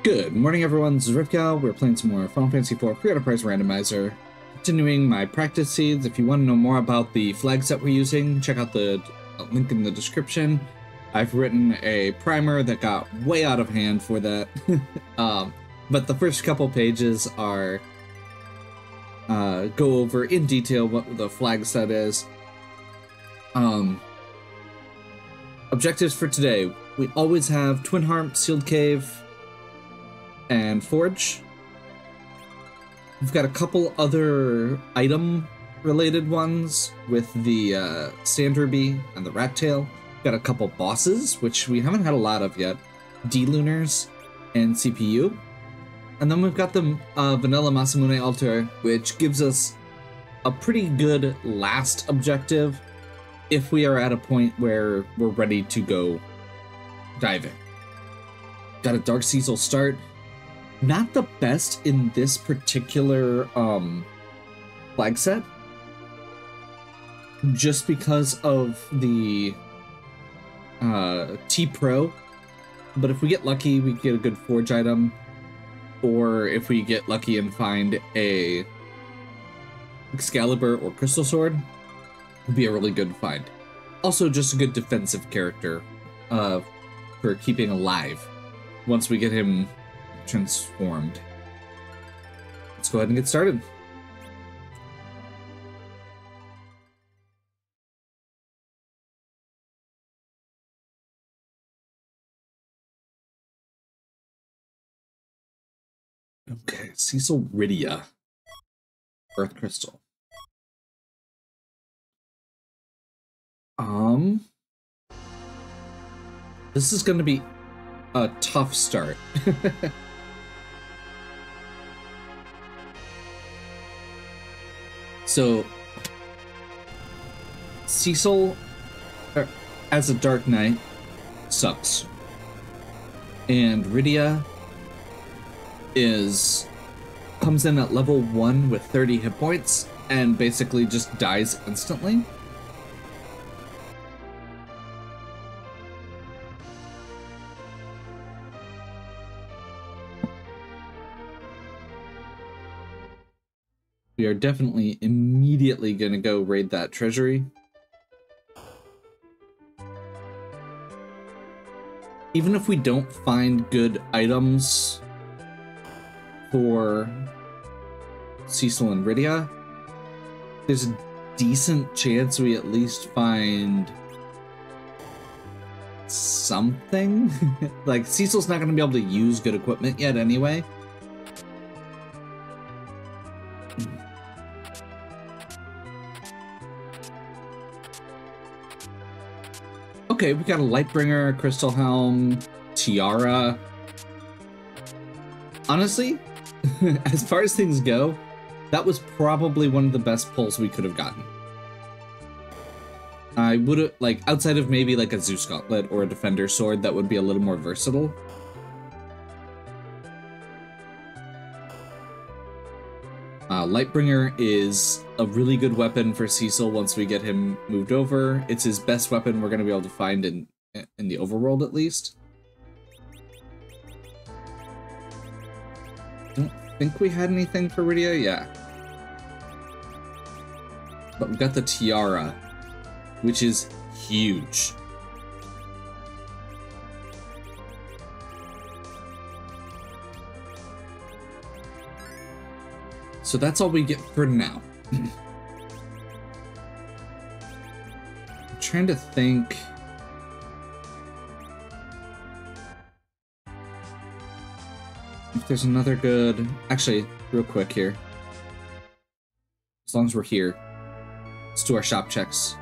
Good morning, everyone. This is Rivka. We're playing some more Final Fantasy IV Pre-Order Prize Randomizer. Continuing my practice seeds. If you want to know more about the flag set we're using, check out the link in the description. I've written a primer that got way out of hand for that. But the first couple pages are go over in detail what the flag set is. Objectives for today. We always have Twin Heart, Sealed Cave, and Forge. We've got a couple other item-related ones with the Sand Ruby and the Rat Tail. We've got a couple bosses, which we haven't had a lot of yet. D-Lunars and CPU. And then we've got the Vanilla Masamune Altar, which gives us a pretty good last objective if we are at a point where we're ready to go diving. Got a Dark Cecil start. Not the best in this particular flag set, just because of the T-Pro, but if we get lucky, we get a good Forge item, or if we get lucky and find a Excalibur or Crystal Sword, would be a really good find. Also, just a good defensive character for keeping alive once we get him transformed. Let's go ahead and get started. Okay, Cecil Rydia, Earth Crystal. This is going to be a tough start. So, Cecil, as a Dark Knight, sucks. And Rydia comes in at level 1 with 30 hit points and basically just dies instantly. We are definitely immediately going to go raid that treasury. Even if we don't find good items for Cecil and Rydia, there's a decent chance we at least find something. Like, Cecil's not going to be able to use good equipment yet anyway. Okay, we got a Lightbringer, Crystal Helm, Tiara. Honestly, as far as things go, that was probably one of the best pulls we could have gotten. I would have, like, outside of maybe like a Zeus Gauntlet or a Defender Sword that would be a little more versatile. Lightbringer is a really good weapon for Cecil once we get him moved over. It's his best weapon we're going to be able to find in the overworld, at least. Don't think we had anything for Rydia, yeah. But we've got the Tiara, which is huge. So that's all we get for now. I'm trying to think. If there's another good... Actually, real quick here. As long as we're here, let's do our shop checks.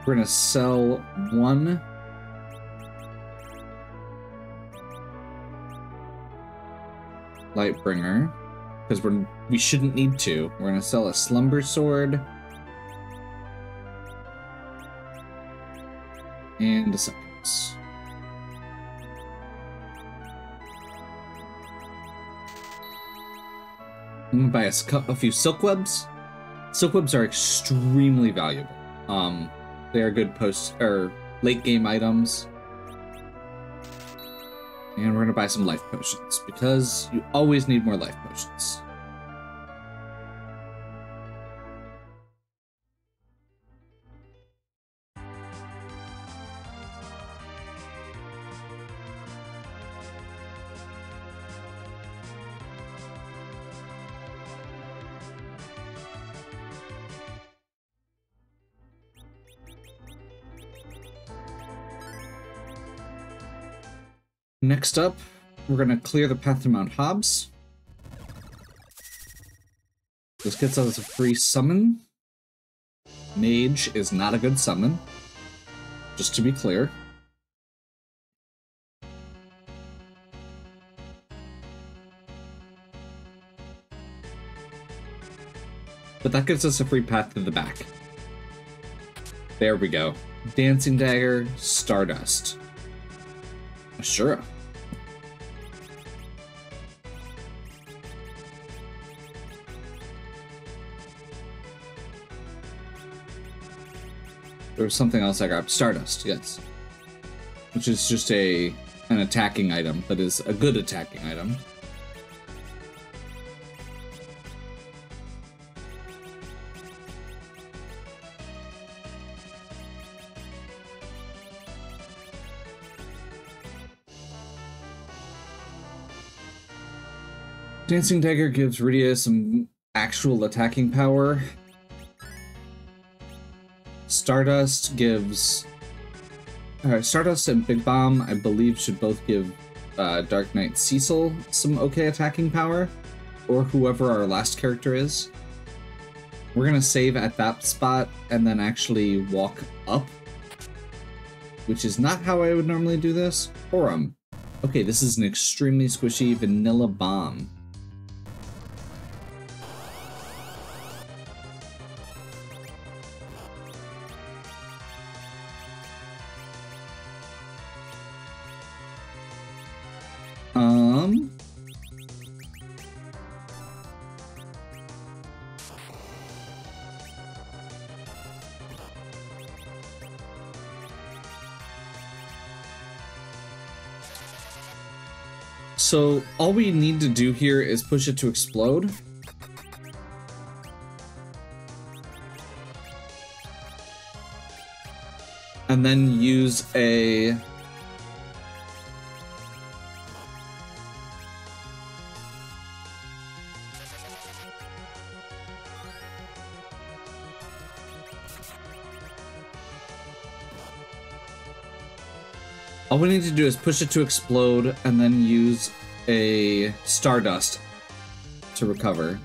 We're gonna sell one Lightbringer because we shouldn't need to. We're gonna sell a Slumber Sword and a Seconds. I'm gonna buy a few silk webs. Silk webs are extremely valuable. They are good post or late game items. And we're gonna buy some life potions because you always need more life potions. Next up, we're going to clear the path to Mount Hobbs. This gets us a free summon. Mage is not a good summon, just to be clear. But that gives us a free path to the back. There we go. Dancing Dagger, Stardust. Ashura. There was something else I grabbed. Stardust, yes. Which is just an attacking item, but is a good attacking item. Dancing Dagger gives Rydia some actual attacking power. Stardust gives... Stardust and Big Bomb, I believe, should both give Dark Knight Cecil some okay attacking power, or whoever our last character is. We're gonna save at that spot and then actually walk up, which is not how I would normally do this. Aurum. Okay, this is an extremely squishy vanilla bomb. So all we need to do here is push it to explode. And then use a... All we need to do is push it to explode and then use a Stardust to recover.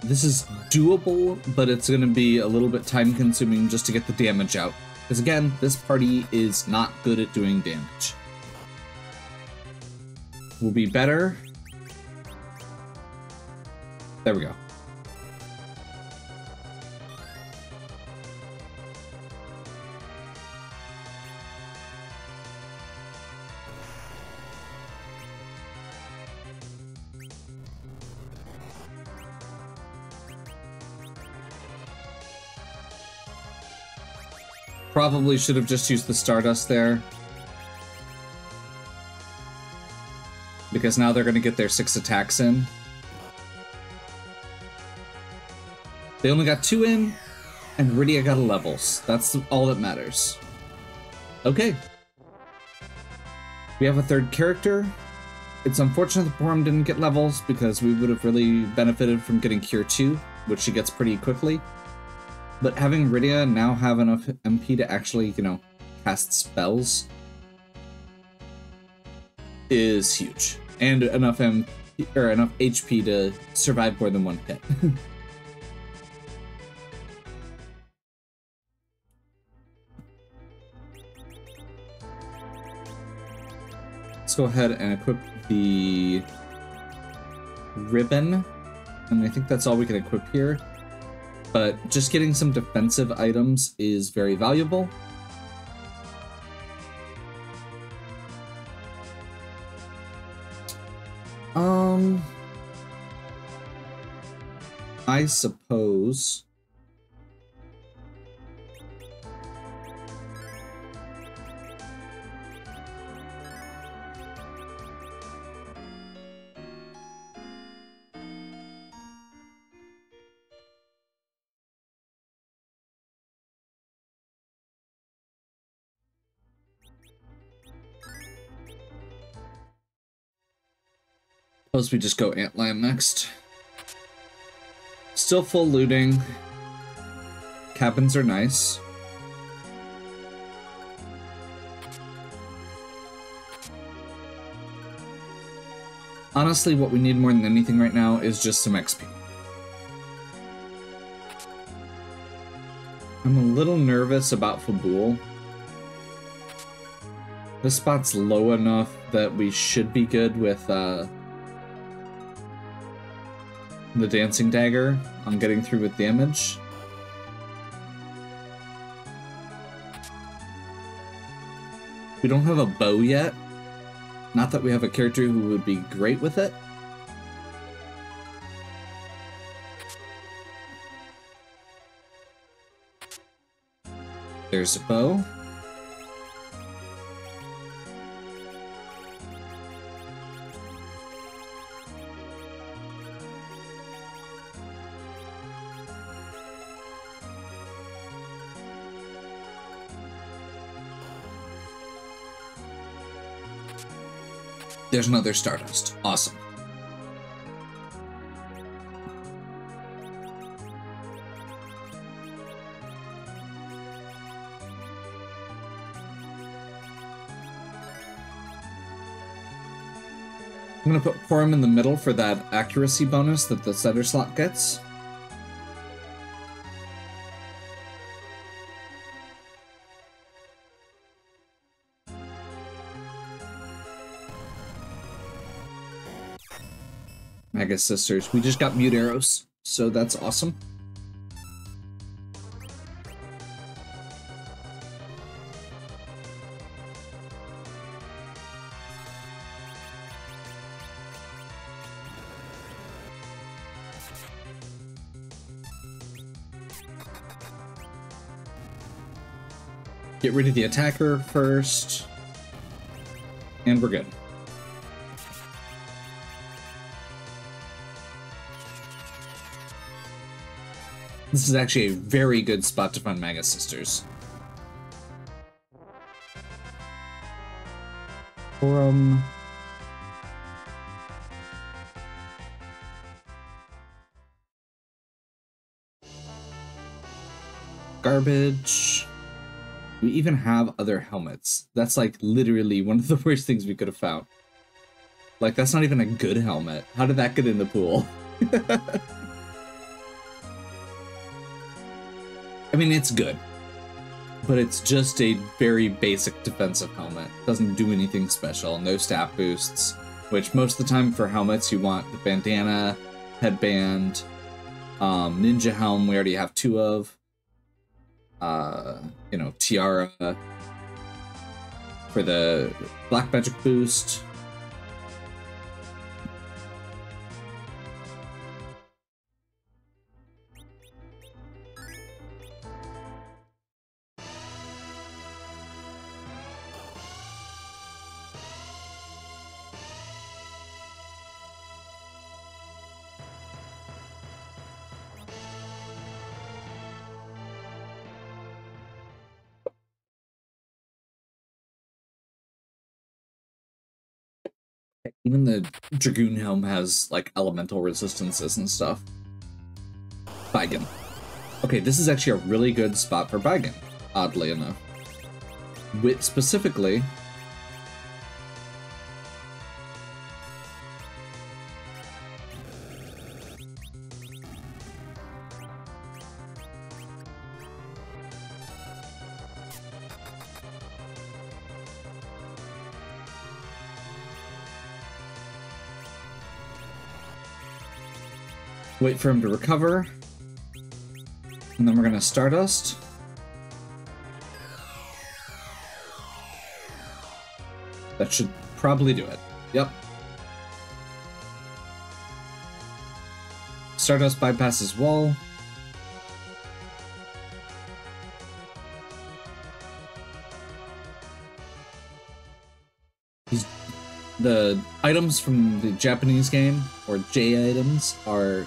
This is doable, but it's going to be a little bit time consuming just to get the damage out. Because again, this party is not good at doing damage. Will be better. There we go. Probably should have just used the Stardust there. Because now they're going to get their 6 attacks in. They only got 2 in, and Rydia got a levels. That's all that matters. Okay. We have a third character. It's unfortunate that Porum didn't get levels, because we would have really benefited from getting Cure 2, which she gets pretty quickly. But having Rydia now have enough MP to actually, you know, cast spells is huge. And enough MP, or enough HP to survive more than one hit. Let's go ahead and equip the ribbon. And I think that's all we can equip here. But just getting some defensive items is very valuable. Um, I suppose. Suppose we just go Antlion next. Still full looting. Cabins are nice. Honestly, what we need more than anything right now is just some XP. I'm a little nervous about Fabul. This spot's low enough that we should be good with the Dancing Dagger on getting through with damage. We don't have a bow yet. Not that we have a character who would be great with it. There's a bow. There's another Stardust. Awesome. I'm gonna put Porum in the middle for that accuracy bonus that the setter slot gets. Mega Sisters. We just got mute arrows, so that's awesome. Get rid of the attacker first, and we're good. This is actually a very good spot to find Mega Sisters. Forum. Garbage. We even have other helmets. That's like literally one of the worst things we could have found. Like, that's not even a good helmet. How did that get in the pool? I mean, it's good, but it's just a very basic defensive helmet. Doesn't do anything special. No stat boosts, which most of the time for helmets you want the bandana, headband, ninja helm we already have 2 of, you know, tiara for the black magic boost. Even the Dragoon Helm has, like, elemental resistances and stuff. Baigen. Okay, this is actually a really good spot for Baigen, oddly enough. Wit specifically... Wait for him to recover. And then we're gonna Stardust. That should probably do it. Yep. Stardust bypasses wall. The items from the Japanese game, or J items, are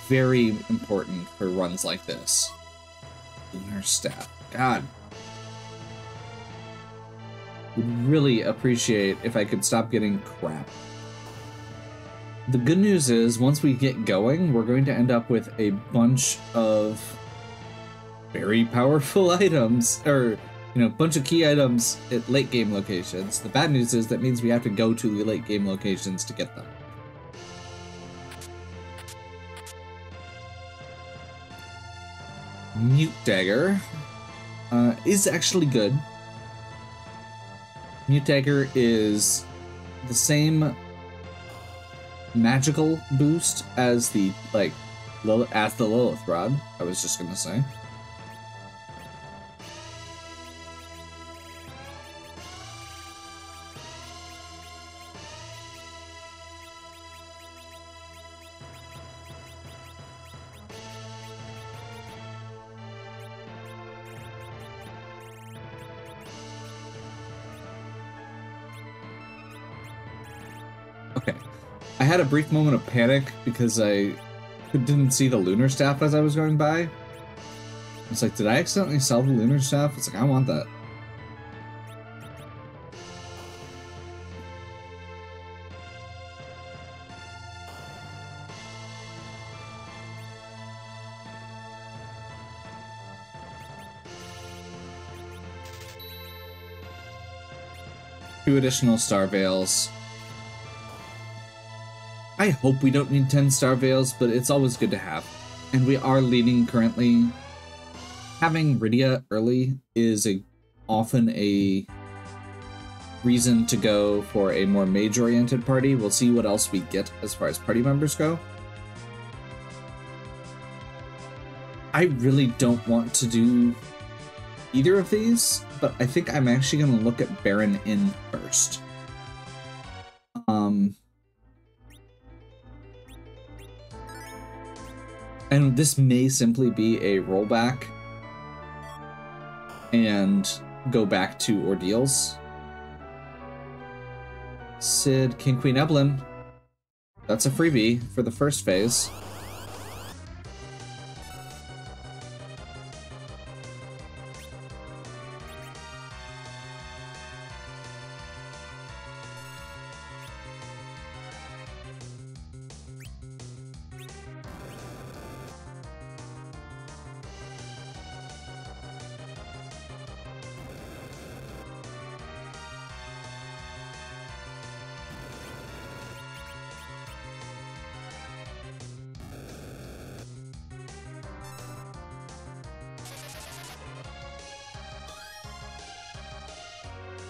very important for runs like this. Lunar Staff. God. Would really appreciate if I could stop getting crap. The good news is, once we get going, we're going to end up with a bunch of very powerful items, or, you know, a bunch of key items at late game locations. The bad news is that means we have to go to the late game locations to get them. Mute Dagger is actually good. Mute Dagger is the same magical boost as the Lilith Rod, I was just gonna say. Okay. I had a brief moment of panic because I didn't see the Lunar Staff as I was going by. It's like, did I accidentally sell the Lunar Staff? It's like, I want that. Two additional Star Veils. I hope we don't need 10 Star Veils, but it's always good to have. And we are leading currently. Having Rydia early is often a reason to go for a more mage-oriented party. We'll see what else we get as far as party members go. I really don't want to do either of these, but I think I'm actually going to look at Baron in first. And this may simply be a rollback and go back to Ordeals. Sid, King, Queen, Evelyn. That's a freebie for the first phase.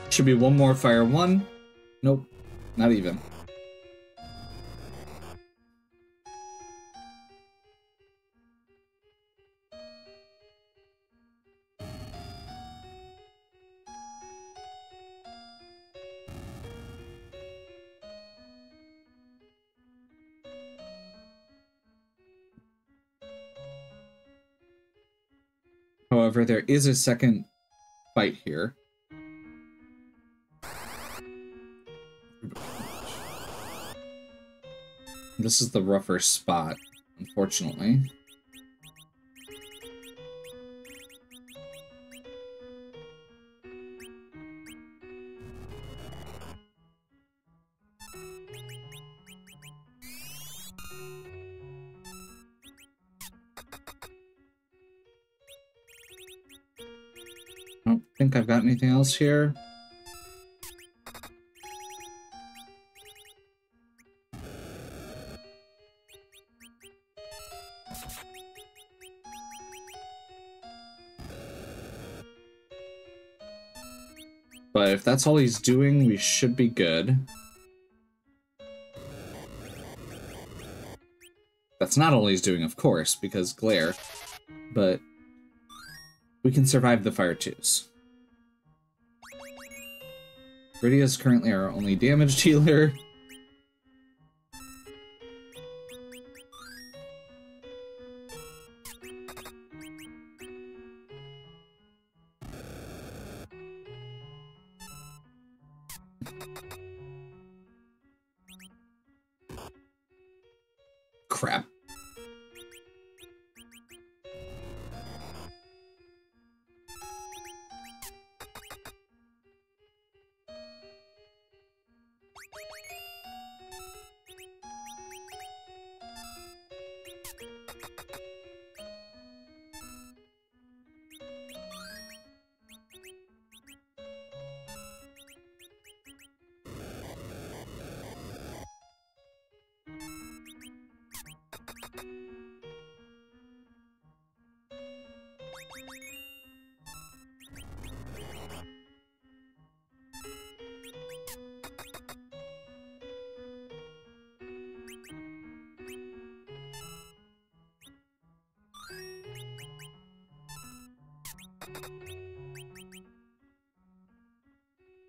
Should be one more Fire 1. Nope, not even. However, there is a second fight here. This is the rougher spot, unfortunately. I don't think I've got anything else here. But if that's all he's doing, we should be good. That's not all he's doing, of course, because glare. But we can survive the Fire 2s. Rydia is currently our only damaged healer. crap.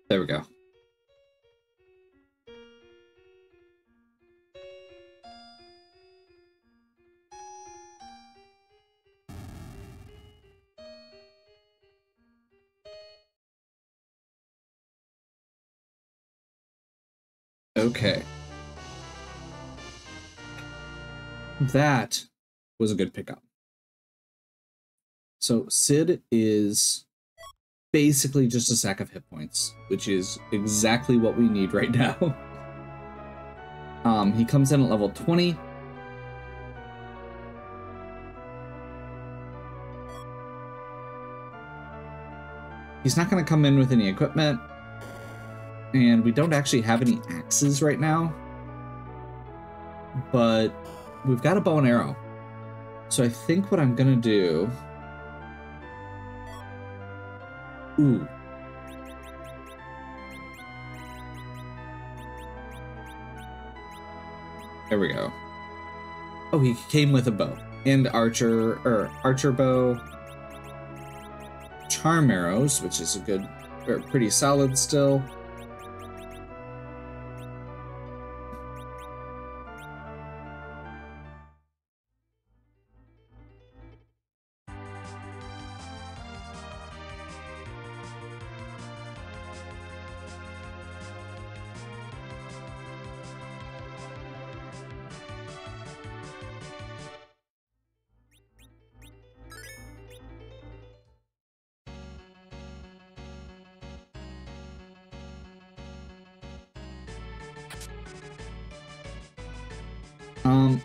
There we go. Okay. That was a good pickup. So Sid is basically just a sack of hit points, which is exactly what we need right now. He comes in at level 20. He's not going to come in with any equipment, and we don't actually have any axes right now, but we've got a bow and arrow. So I think what I'm going to do... Ooh. There we go. Oh, he came with a bow and archer bow, charm arrows, which is a good, or pretty solid still.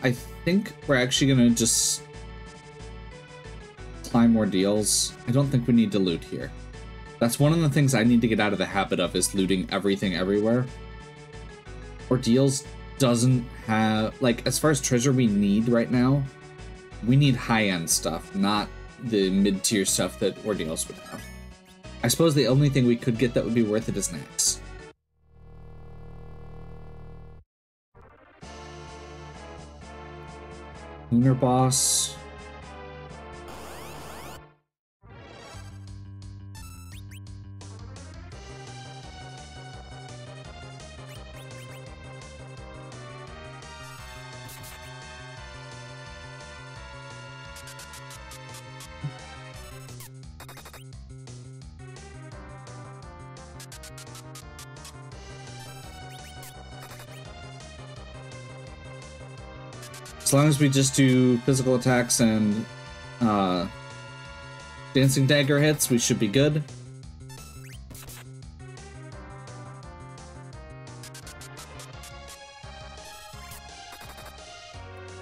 I think we're actually gonna just climb more deals. I don't think we need to loot here. That's one of the things I need to get out of the habit of, is looting everything everywhere. Ordeals doesn't have, like, as far as treasure we need right now, we need high-end stuff, not the mid-tier stuff that Ordeals would have. I suppose the only thing we could get that would be worth it is an axe. Lunar boss. As long as we just do physical attacks and dancing dagger hits, we should be good.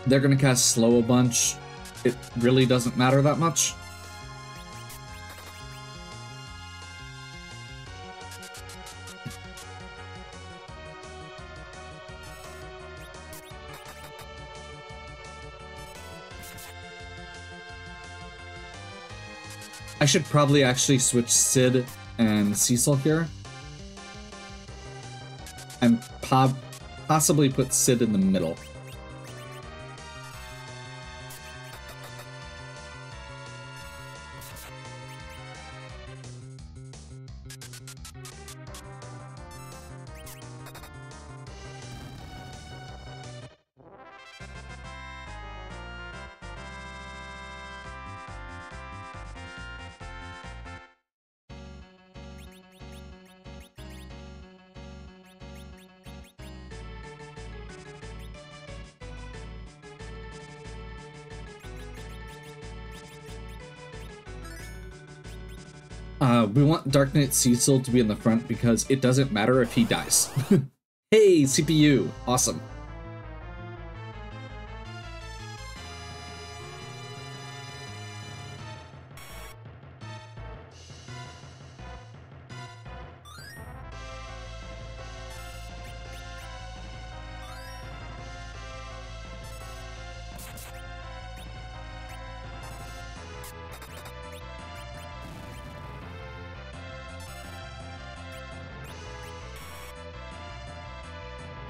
They're gonna cast slow a bunch. It really doesn't matter that much. I should probably actually switch Sid and Cecil here. And possibly put Sid in the middle. We want Dark Knight Cecil to be in the front because it doesn't matter if he dies. Hey, CPU! Awesome.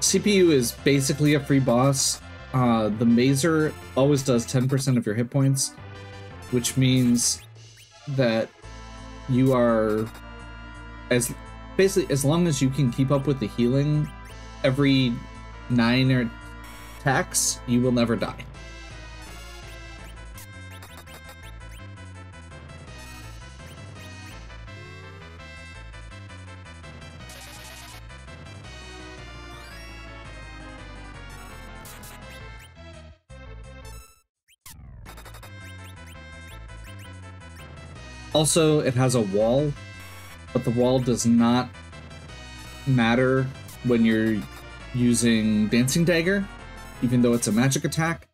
CPU is basically a free boss. The Mazer always does 10% of your hit points, which means that you are basically as long as you can keep up with the healing every 9 attacks, you will never die. Also, it has a wall, but the wall does not matter when you're using Dancing Dagger, even though it's a magic attack,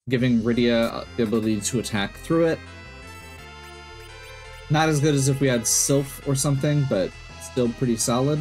giving Rydia the ability to attack through it. Not as good as if we had Sylph or something, but still pretty solid.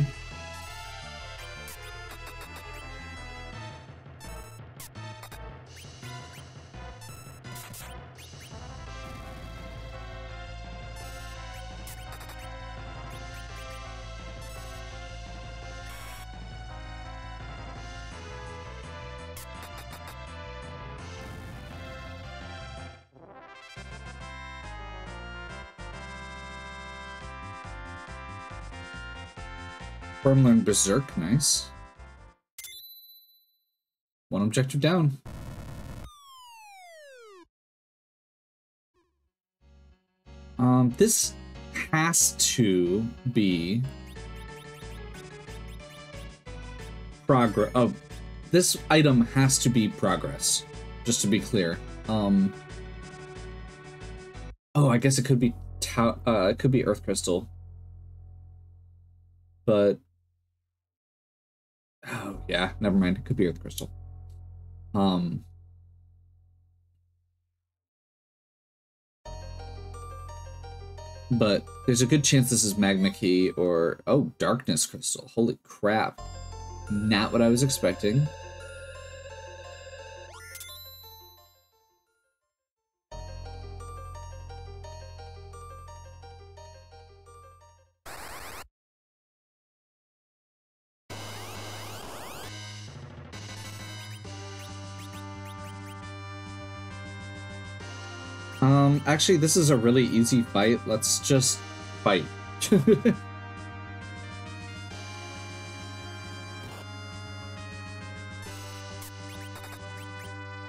Firm learned Berserk, nice. One objective down. This has to be progress. Oh, this item has to be progress. Just to be clear. Oh, I guess it could be it could be Earth Crystal, but oh yeah, never mind. It could be Earth Crystal. But there's a good chance this is Magma Key or oh, Darkness Crystal. Holy crap! Not what I was expecting. Actually, this is a really easy fight. Let's just fight.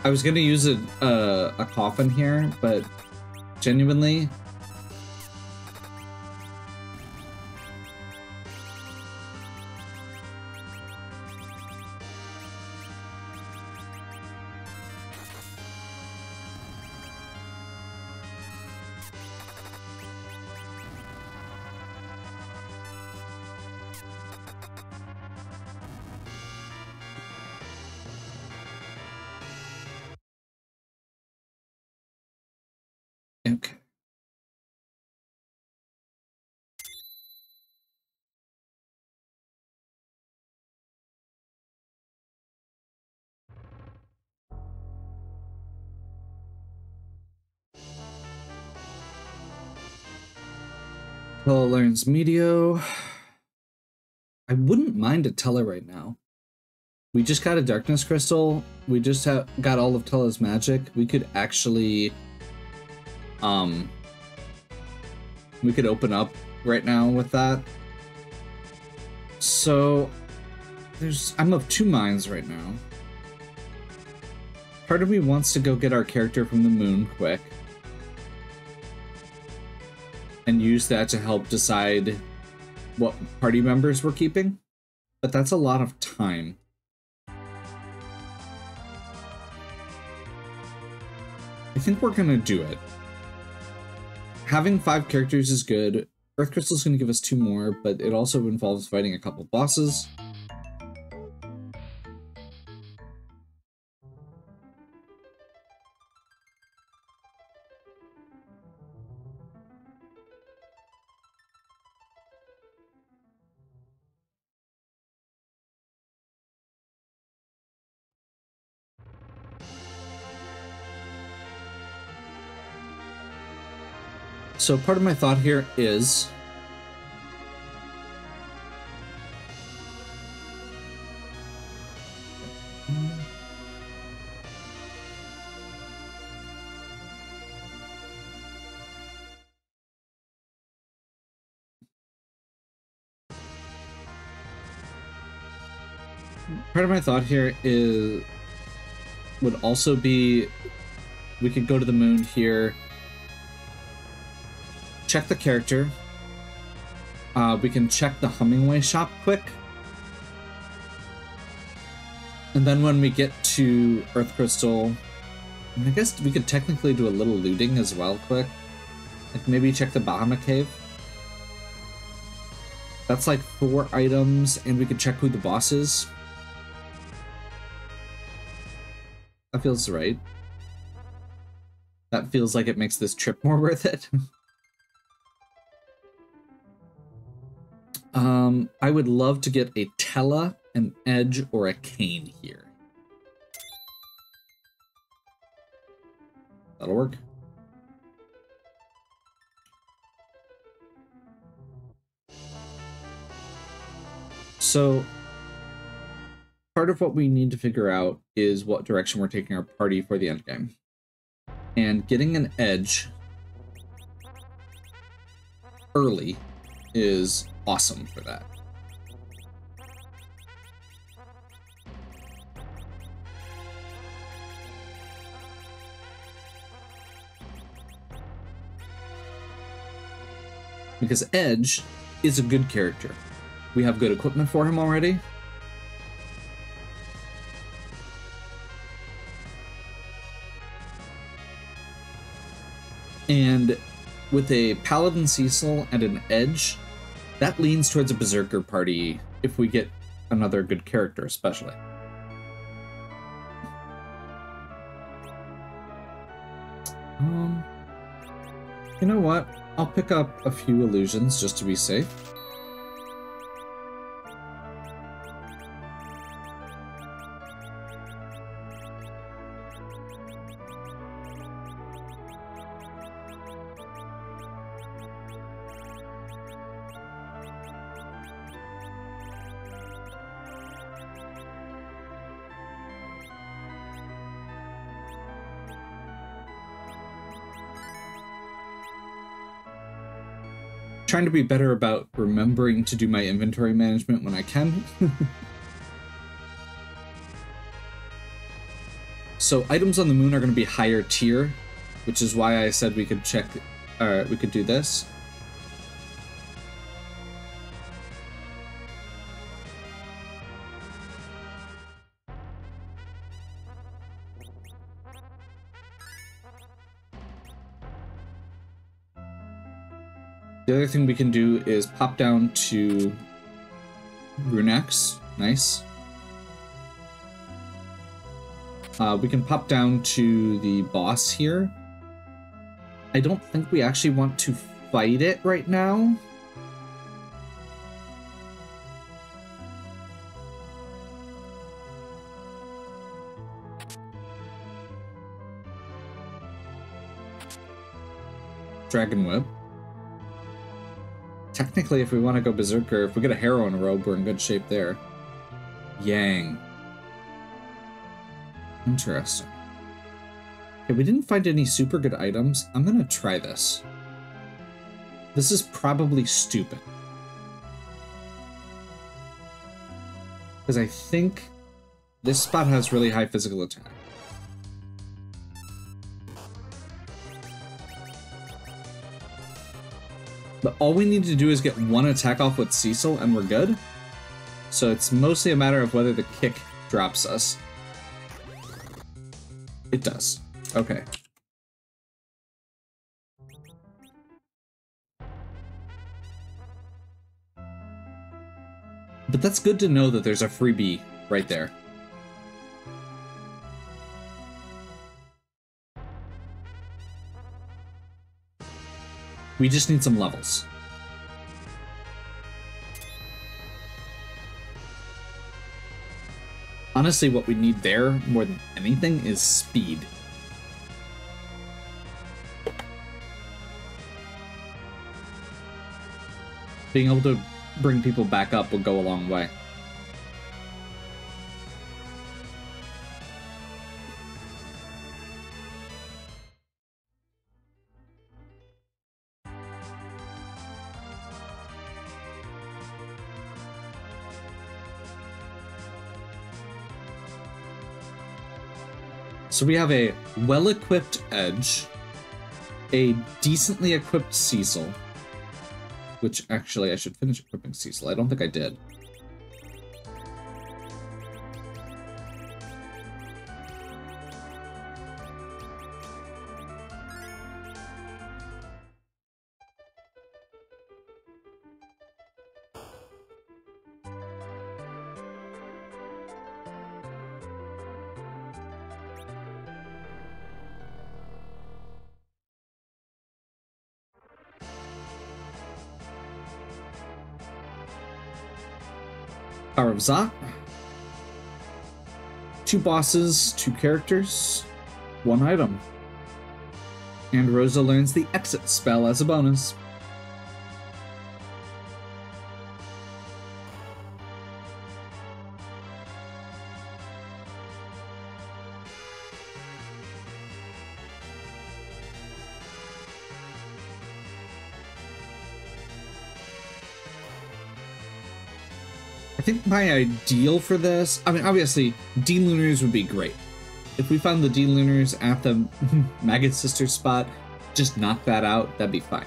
I was gonna use a coffin here, but genuinely, okay. Tella learns Meteo. I wouldn't mind a Tella right now. We just got a Darkness Crystal. We just got all of Tella's magic. We could actually, we could open up right now with that. So, I'm of two minds right now. Part of me wants to go get our character from the moon quick. And use that to help decide what party members we're keeping. But that's a lot of time. I think we're gonna do it. having 5 characters is good. Earth Crystal's going to give us 2 more, but it also involves fighting a couple bosses. So part of my thought here is would also be we could go to the moon here, check the character. We can check the Hummingway shop quick. And then when we get to Earth Crystal, I guess we could technically do a little looting as well quick. Like maybe check the Bahama Cave. That's like 4 items, and we could check who the boss is. That feels right. That feels like it makes this trip more worth it. I would love to get a Tella, an Edge, or a Cane here. That'll work. So, part of what we need to figure out is what direction we're taking our party for the endgame. And getting an Edge early is awesome for that. Because Edge is a good character. We have good equipment for him already. And with a Paladin Cecil and an Edge, that leans towards a Berserker party if we get another good character, especially. You know what? I'll pick up a few illusions just to be safe. Trying to be better about remembering to do my inventory management when I can. So items on the moon are going to be higher tier, which is why I said we could check, we could do this. The other thing we can do is pop down to Runex. Nice. We can pop down to the boss here. I don't think we actually want to fight it right now. Dragon Whip. Technically, if we want to go Berserker, if we get a Heroine robe, we're in good shape there. Yang. Interesting. Okay, we didn't find any super good items. I'm gonna try this. This is probably stupid. Because I think this spot has really high physical attack. But all we need to do is get one attack off with Cecil and we're good. So it's mostly a matter of whether the kick drops us. It does. Okay. But that's good to know that there's a freebie right there. We just need some levels. Honestly, what we need there, more than anything, is speed. Being able to bring people back up will go a long way. So we have a well-equipped Edge, a decently equipped Cecil, which actually I should finish equipping Cecil. I don't think I did. Power of Zot. 2 bosses, 2 characters, 1 item. And Rosa learns the Exit spell as a bonus. I think my ideal for this, I mean, obviously, D-Lunars would be great. If we found the D-Lunars at the Maggot Sister spot, just knock that out, that'd be fine.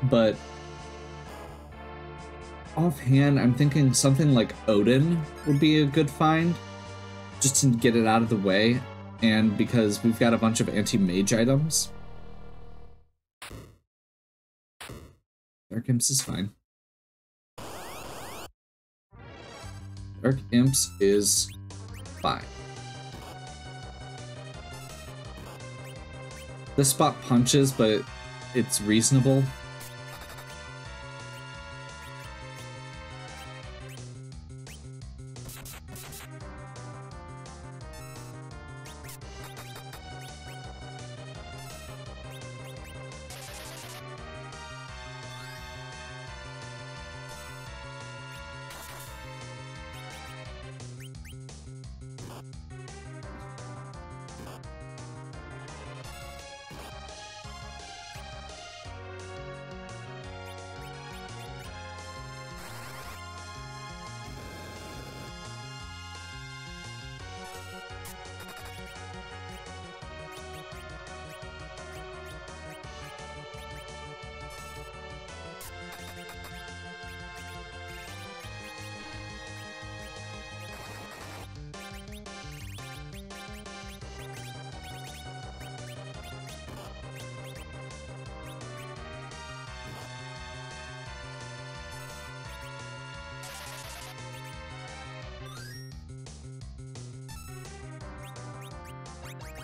But offhand, I'm thinking something like Odin would be a good find, just to get it out of the way, and because we've got a bunch of anti-mage items. Dark Imps is fine. Dark Imps is fine. This spot punches, but it's reasonable.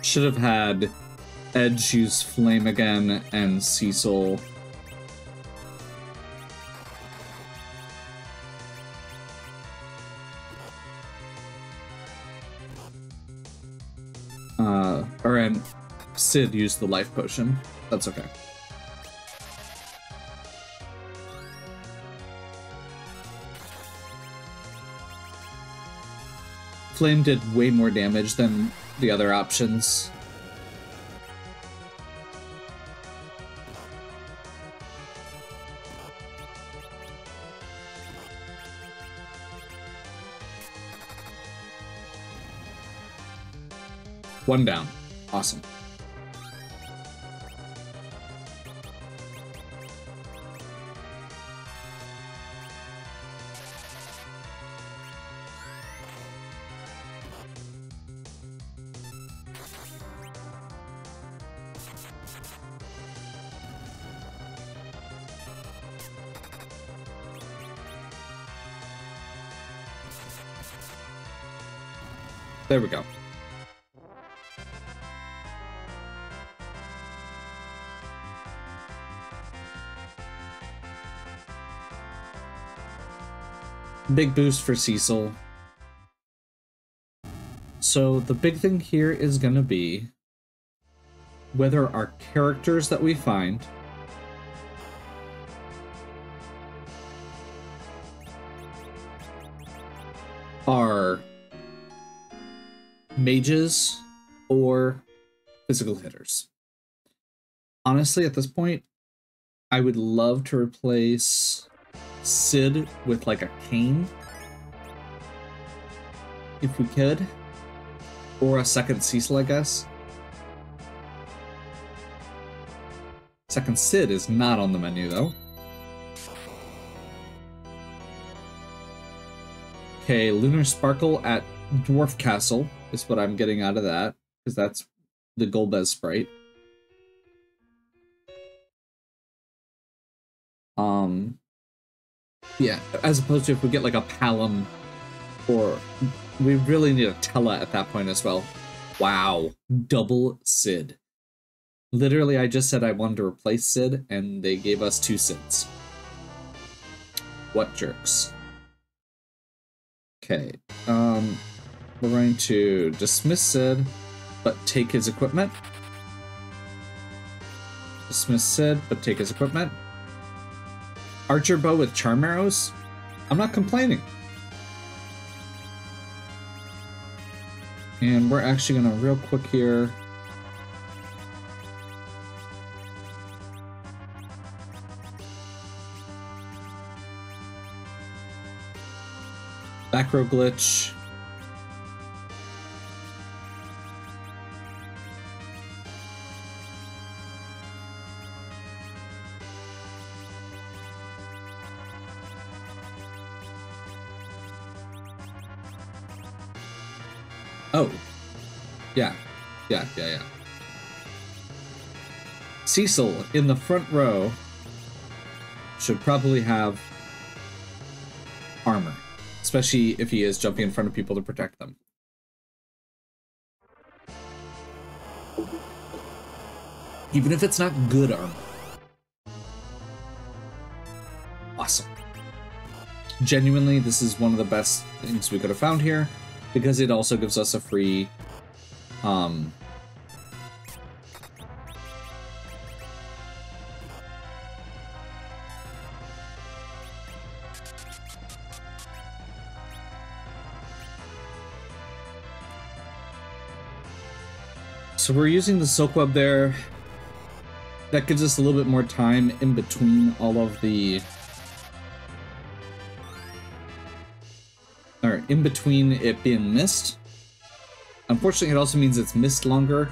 Should have had Edge use Flame again and Cecil. And Sid used the life potion. That's okay. Flame did way more damage than the other options. One down. Awesome. There we go. Big boost for Cecil. So the big thing here is going to be whether our characters that we find are mages or physical hitters. Honestly, at this point, I would love to replace Sid with like a cane, if we could, or a second Cecil, I guess. Second Sid is not on the menu though. Okay, Lunar Sparkle at Dwarf Castle is what I'm getting out of that, because that's the Golbez sprite. Yeah, as opposed to if we get like a Palom, or we really need a Tella at that point as well. Wow, double Sid. Literally, I just said I wanted to replace Sid, and they gave us 2 Sids. What jerks. Okay, we're going to dismiss Sid, but take his equipment. Dismiss Sid, but take his equipment. Archer bow with charm arrows? I'm not complaining. And we're actually gonna real quick here. Back row glitch. Oh, yeah. Cecil in the front row should probably have armor, especially if he is jumping in front of people to protect them. Even if it's not good armor. Awesome. Genuinely, this is one of the best things we could have found here, because it also gives us a free so we're using the Silk Web there. That gives us a little bit more time in between all of the in between it being missed. Unfortunately, it also means it's missed longer.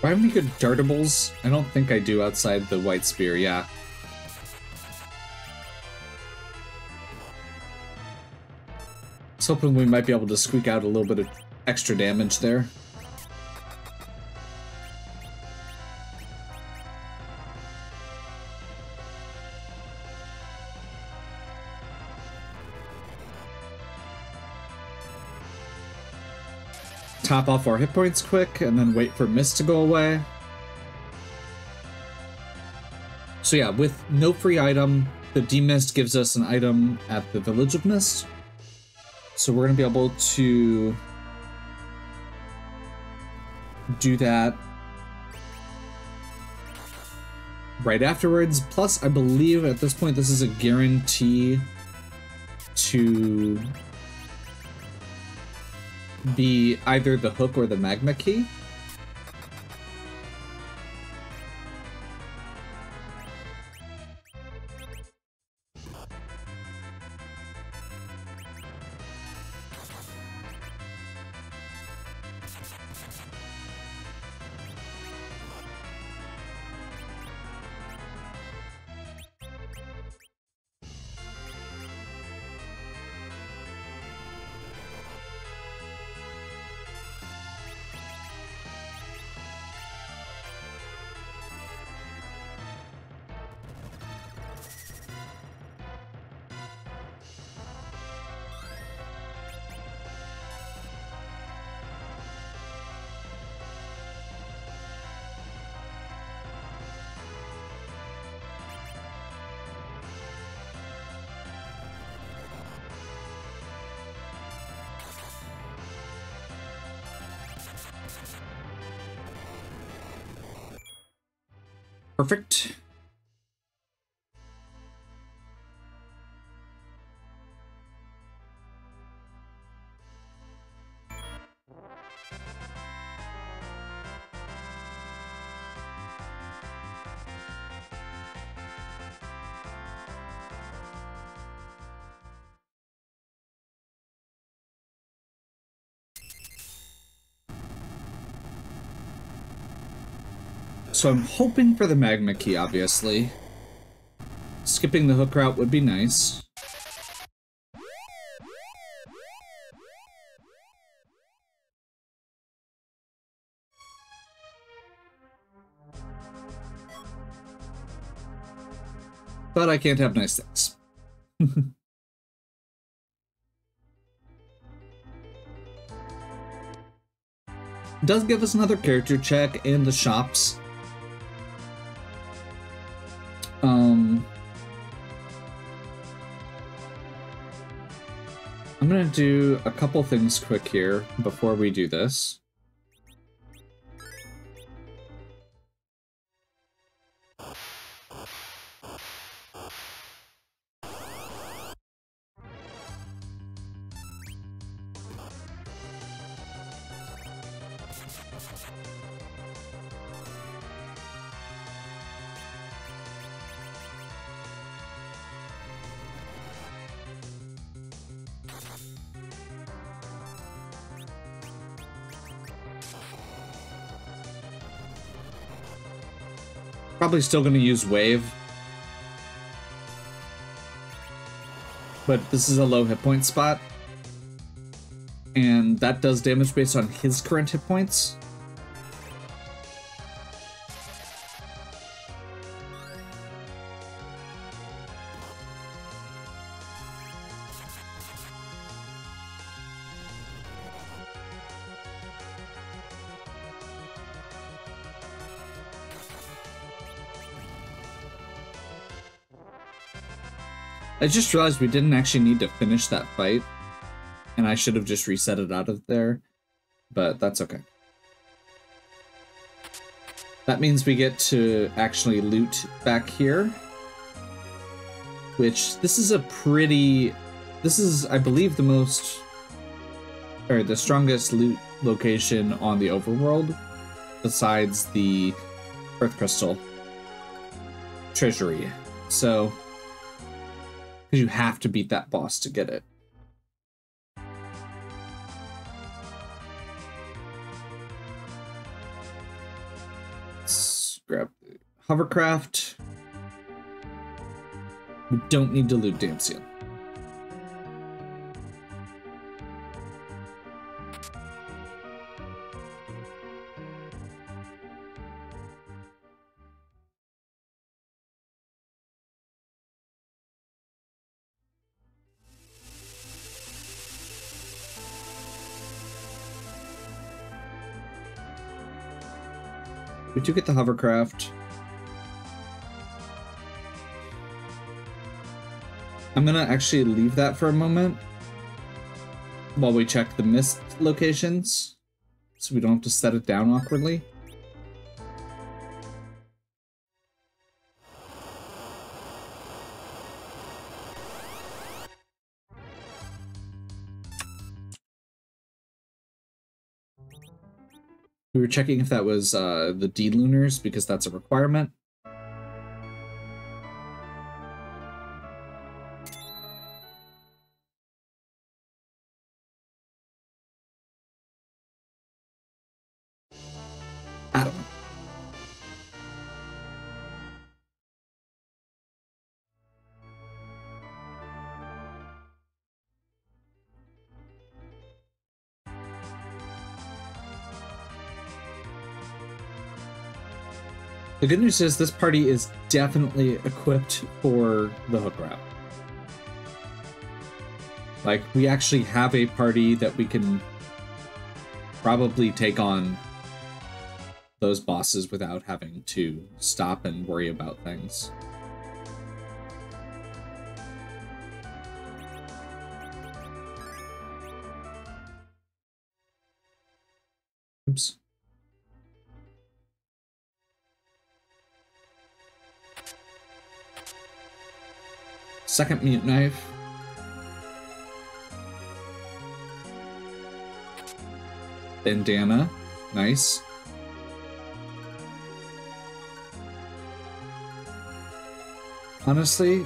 Do I have any good dartables? I don't think I do outside the White Spear, yeah. I was hoping we might be able to squeak out a little bit of extra damage there. Top off our hit points quick, and then wait for mist to go away. So yeah, with no free item, the demist gives us an item at the Village of Mist. So we're going to be able to do that right afterwards. Plus, I believe at this point this is a guarantee to be either the hook or the magma key. Perfect. So I'm hoping for the magma key, obviously. Skipping the hook route would be nice. But I can't have nice things. Does give us another character check in the shops. I'm gonna do a couple things quick here before we do this. Probably still going to use Wave. But this is a low hit point spot. And that does damage based on his current hit points. I just realized we didn't actually need to finish that fight, and I should have just reset it out of there, but that's okay. That means we get to actually loot back here, which this is, I believe, the strongest loot location on the overworld, besides the Earth Crystal Treasury. So, because you have to beat that boss to get it. Let's grab the hovercraft. We don't need to loot Damsion. We do get the hovercraft. I'm gonna actually leave that for a moment while we check the mist locations, so we don't have to set it down awkwardly. We were checking if that was the D-Lunars, because that's a requirement. Adam. The good news is this party is definitely equipped for the hook route. Like, we actually have a party that we can probably take on those bosses without having to stop and worry about things. Oops. Second mute knife. Bandana. Nice. Honestly,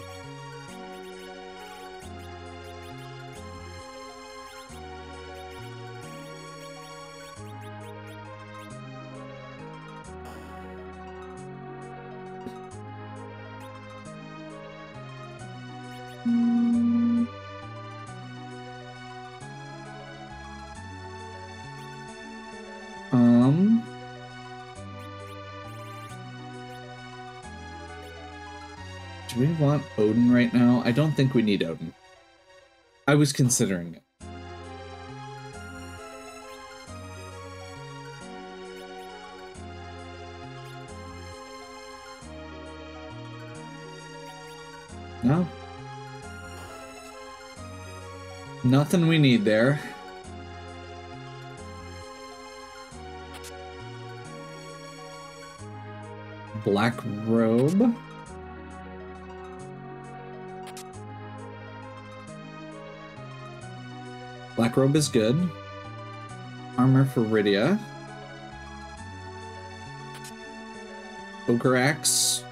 do we want Odin right now? I don't think we need Odin. I was considering it. No? Nothing we need there. Black robe. Black robe is good. Armor for Rydia. Ogre axe.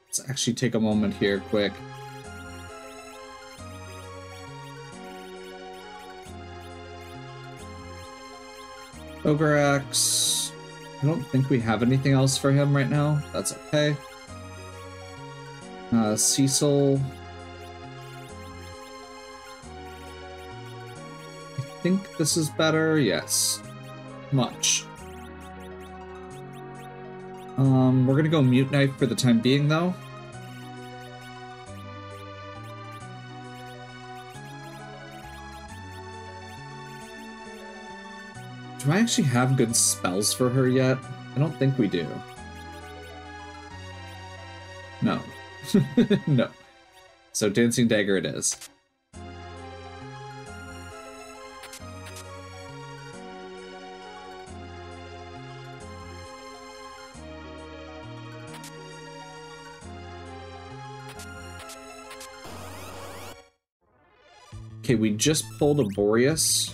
Let's actually take a moment here quick. Ogre axe. I don't think we have anything else for him right now. That's okay. Cecil. I think this is better. Yes. Much. We're gonna go mute knife for the time being, though. Do I actually have good spells for her yet? I don't think we do. No. No. So Dancing Dagger it is. Okay, we just pulled a Boreas.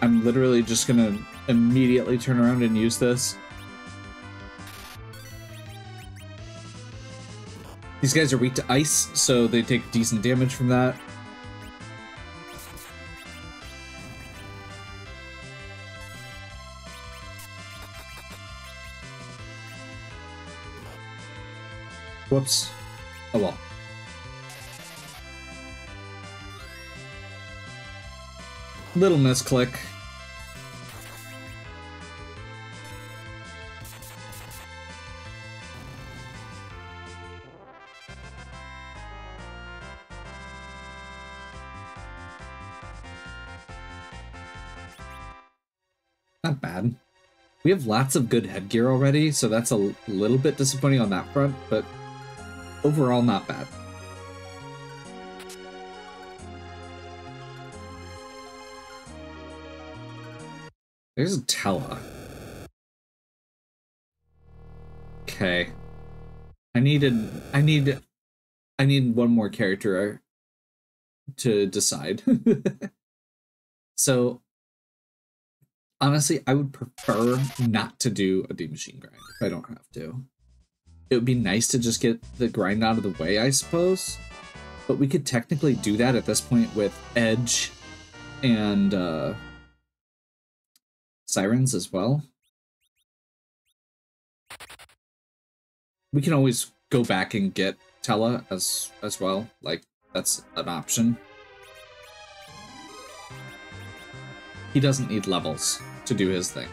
I'm literally just gonna immediately turn around and use this. These guys are weak to ice, so they take decent damage from that. Whoops. Oh well. Little misclick. Not bad. We have lots of good headgear already, so that's a little bit disappointing on that front, but overall not bad. There's Tella. Okay. I need one more character to decide. So honestly, I would prefer not to do a D machine grind if I don't have to. It would be nice to just get the grind out of the way, I suppose. But we could technically do that at this point with Edge and Sirens as well. We can always go back and get Tella as well. Like, that's an option. He doesn't need levels to do his thing.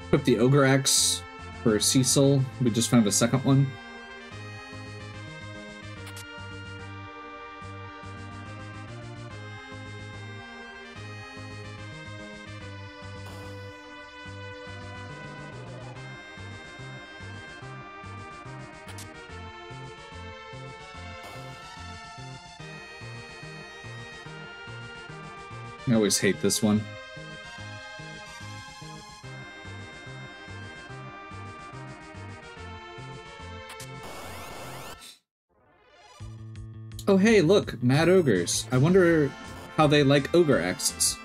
Equip the Ogre Axe for Cecil. We just found a second one. I always hate this one. Oh hey, look, mad ogres. I wonder how they like ogre axes.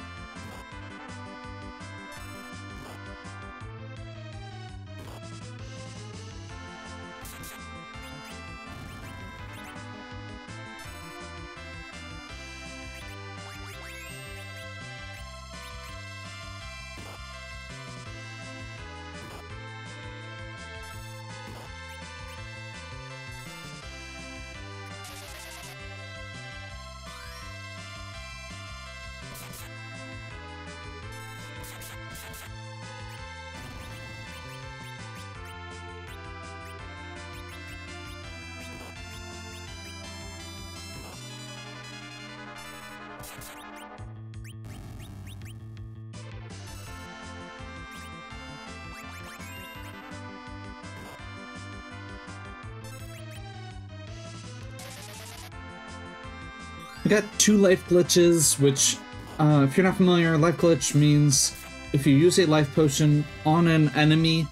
We got 2 life glitches, which, if you're not familiar, life glitch means if you use a life potion on an enemy,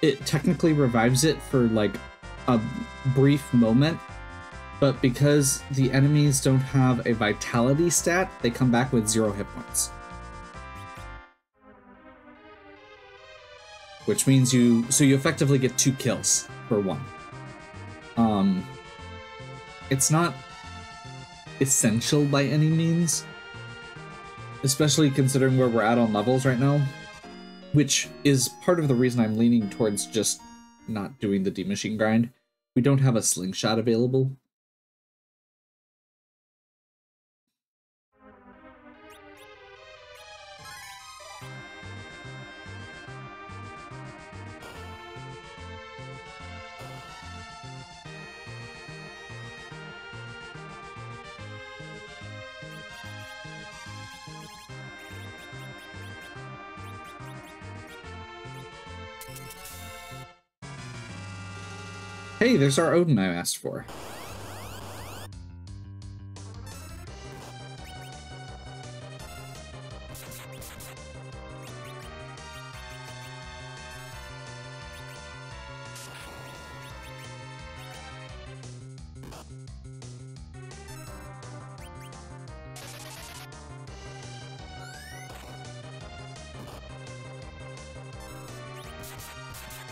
it technically revives it for, like, a brief moment, but because the enemies don't have a vitality stat, they come back with 0 hit points. Which means you effectively get 2 kills for 1. It's not essential by any means, especially considering where we're at on levels right now, which is part of the reason I'm leaning towards just not doing the D-Machine grind. We don't have a slingshot available. Hey, there's our Odin I asked for.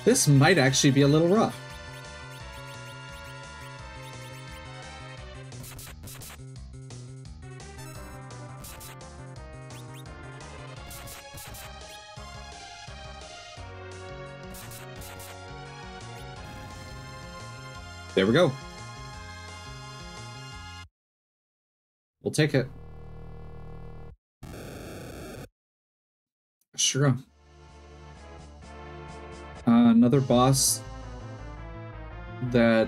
This might actually be a little rough. There we go. We'll take it. Sure. Another boss that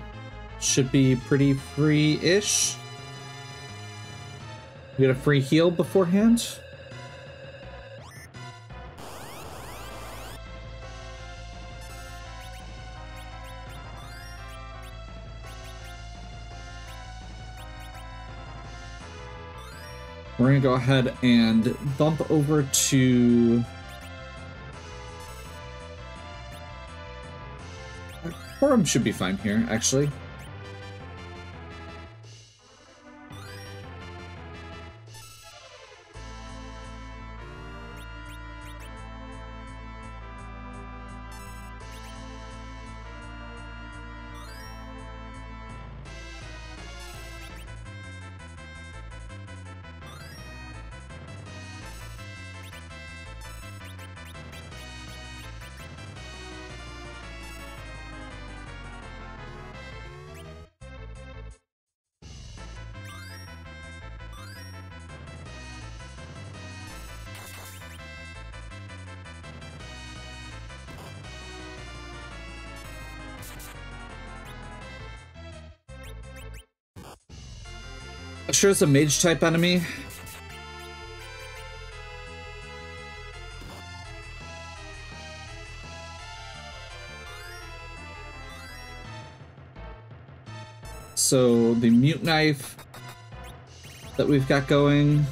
should be pretty free-ish. We get a free heal beforehand. We're gonna go ahead and bump over to Forum should be fine here, actually. Sure, it's a mage type enemy. So the mute knife that we've got going.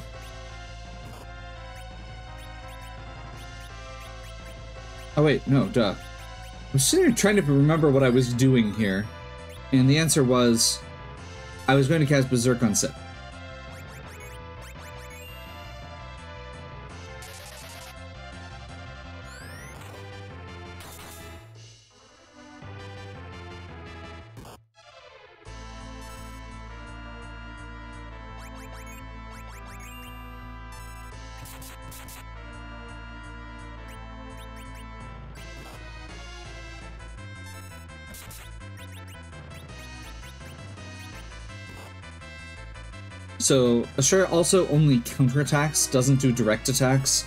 Oh wait, no, duh. I'm sitting here trying to remember what I was doing here. And the answer was, I was going to cast Berserk on Sip. So, Ashura also only counterattacks, doesn't do direct attacks.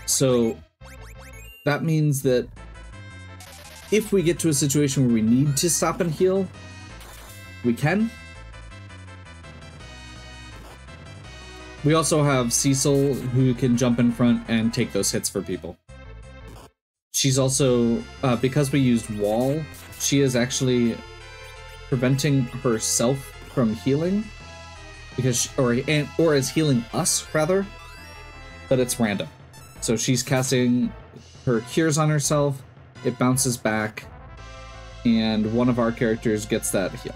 So, that means that if we get to a situation where we need to stop and heal, we can. We also have Cecil, who can jump in front and take those hits for people. She's also, because we used Wall, she is actually preventing herself from healing, because or is healing us rather, but it's random. So she's casting her cures on herself, it bounces back, and one of our characters gets that heal.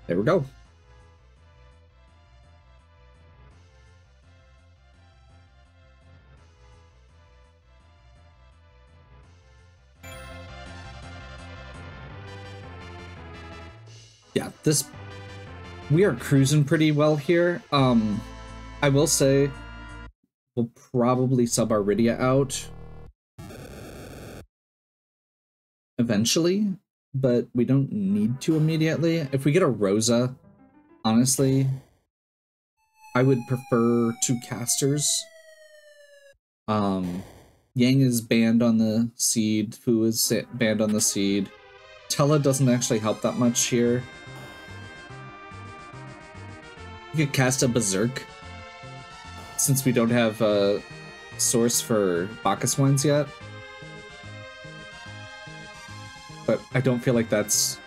There we go. Yeah, we are cruising pretty well here. I will say we'll probably sub our Rydia out eventually, but we don't need to immediately. If we get a Rosa, honestly, I would prefer 2 casters. Yang is banned on the seed, Fu is banned on the seed. Tella doesn't actually help that much here. You could cast a Berserk, since we don't have a source for Bacchus Wines yet. But I don't feel like that's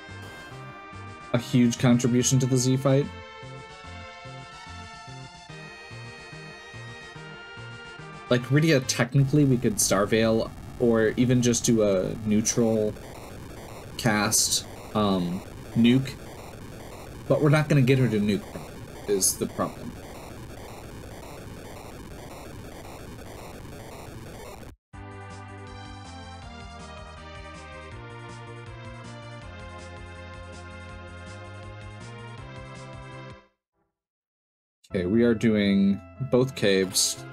a huge contribution to the Z fight. Like, Rydia, technically we could Starveil, or even just do a neutral cast nuke, but we're not going to get her to nuke, is the problem. Okay, we are doing both caves.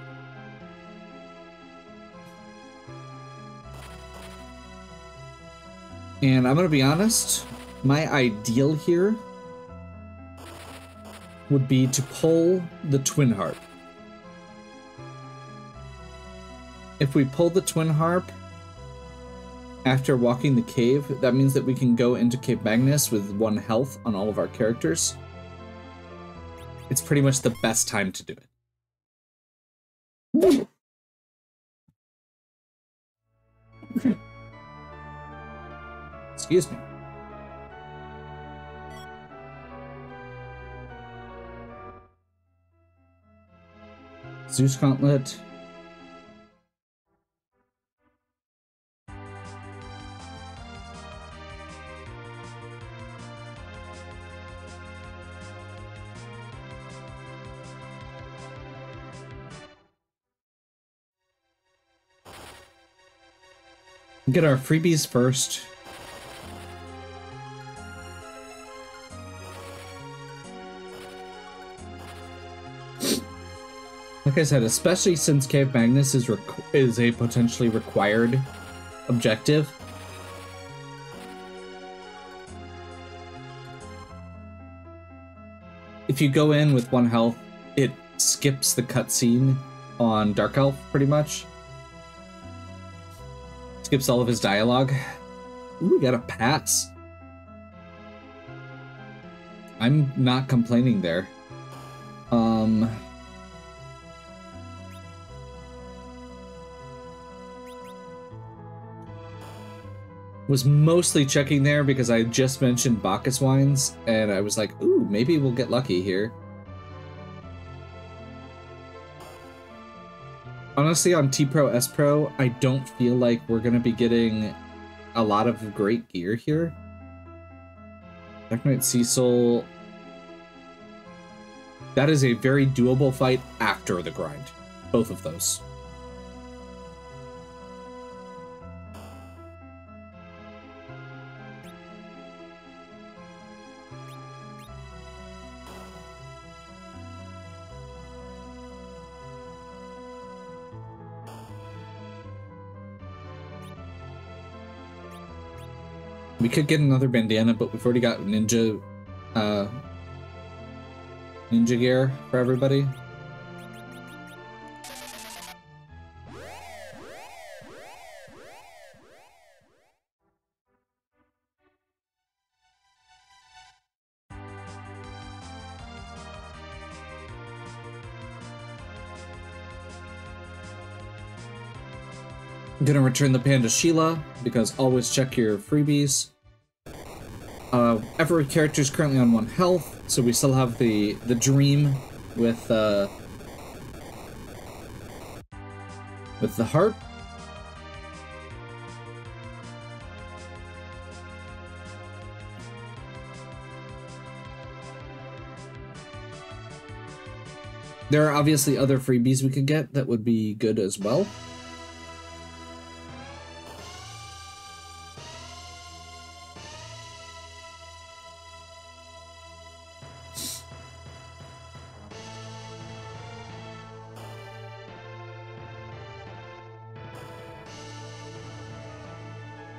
And I'm gonna be honest, my ideal here would be to pull the Twin Harp. If we pull the Twin Harp after walking the cave, that means that we can go into Cave Magnus with 1 health on all of our characters. It's pretty much the best time to do it. Excuse me. Zeus Gauntlet. Get our freebies first. Like I said, especially since Cave Magnus is a potentially required objective. If you go in with 1 health, it skips the cutscene on Dark Elf, pretty much. Skips all of his dialogue. Ooh, we got a pass. I'm not complaining there. Was mostly checking there because I just mentioned Bacchus wines, and I was like, ooh, maybe we'll get lucky here. Honestly, on T-Pro, S-Pro, I don't feel like we're going to be getting a lot of great gear here. Dark Knight Cecil... That is a very doable fight after the grind. Both of those. We could get another bandana, but we've already got ninja gear for everybody. I'm gonna return the Panda Sheila, because always check your freebies. Every character is currently on 1 health, so we still have the dream with the harp. There are obviously other freebies we could get that would be good as well.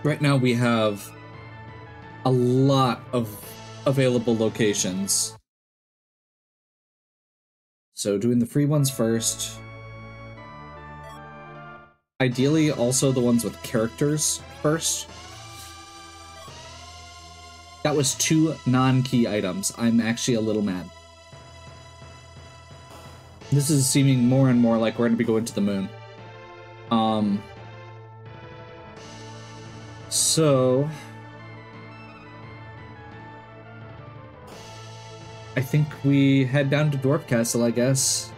Right now we have a lot of available locations. So doing the free ones first. Ideally also the ones with characters first. That was 2 non-key items. I'm actually a little mad. This is seeming more and more like we're going to be going to the moon. So I think we head down to Dwarf Castle, I guess.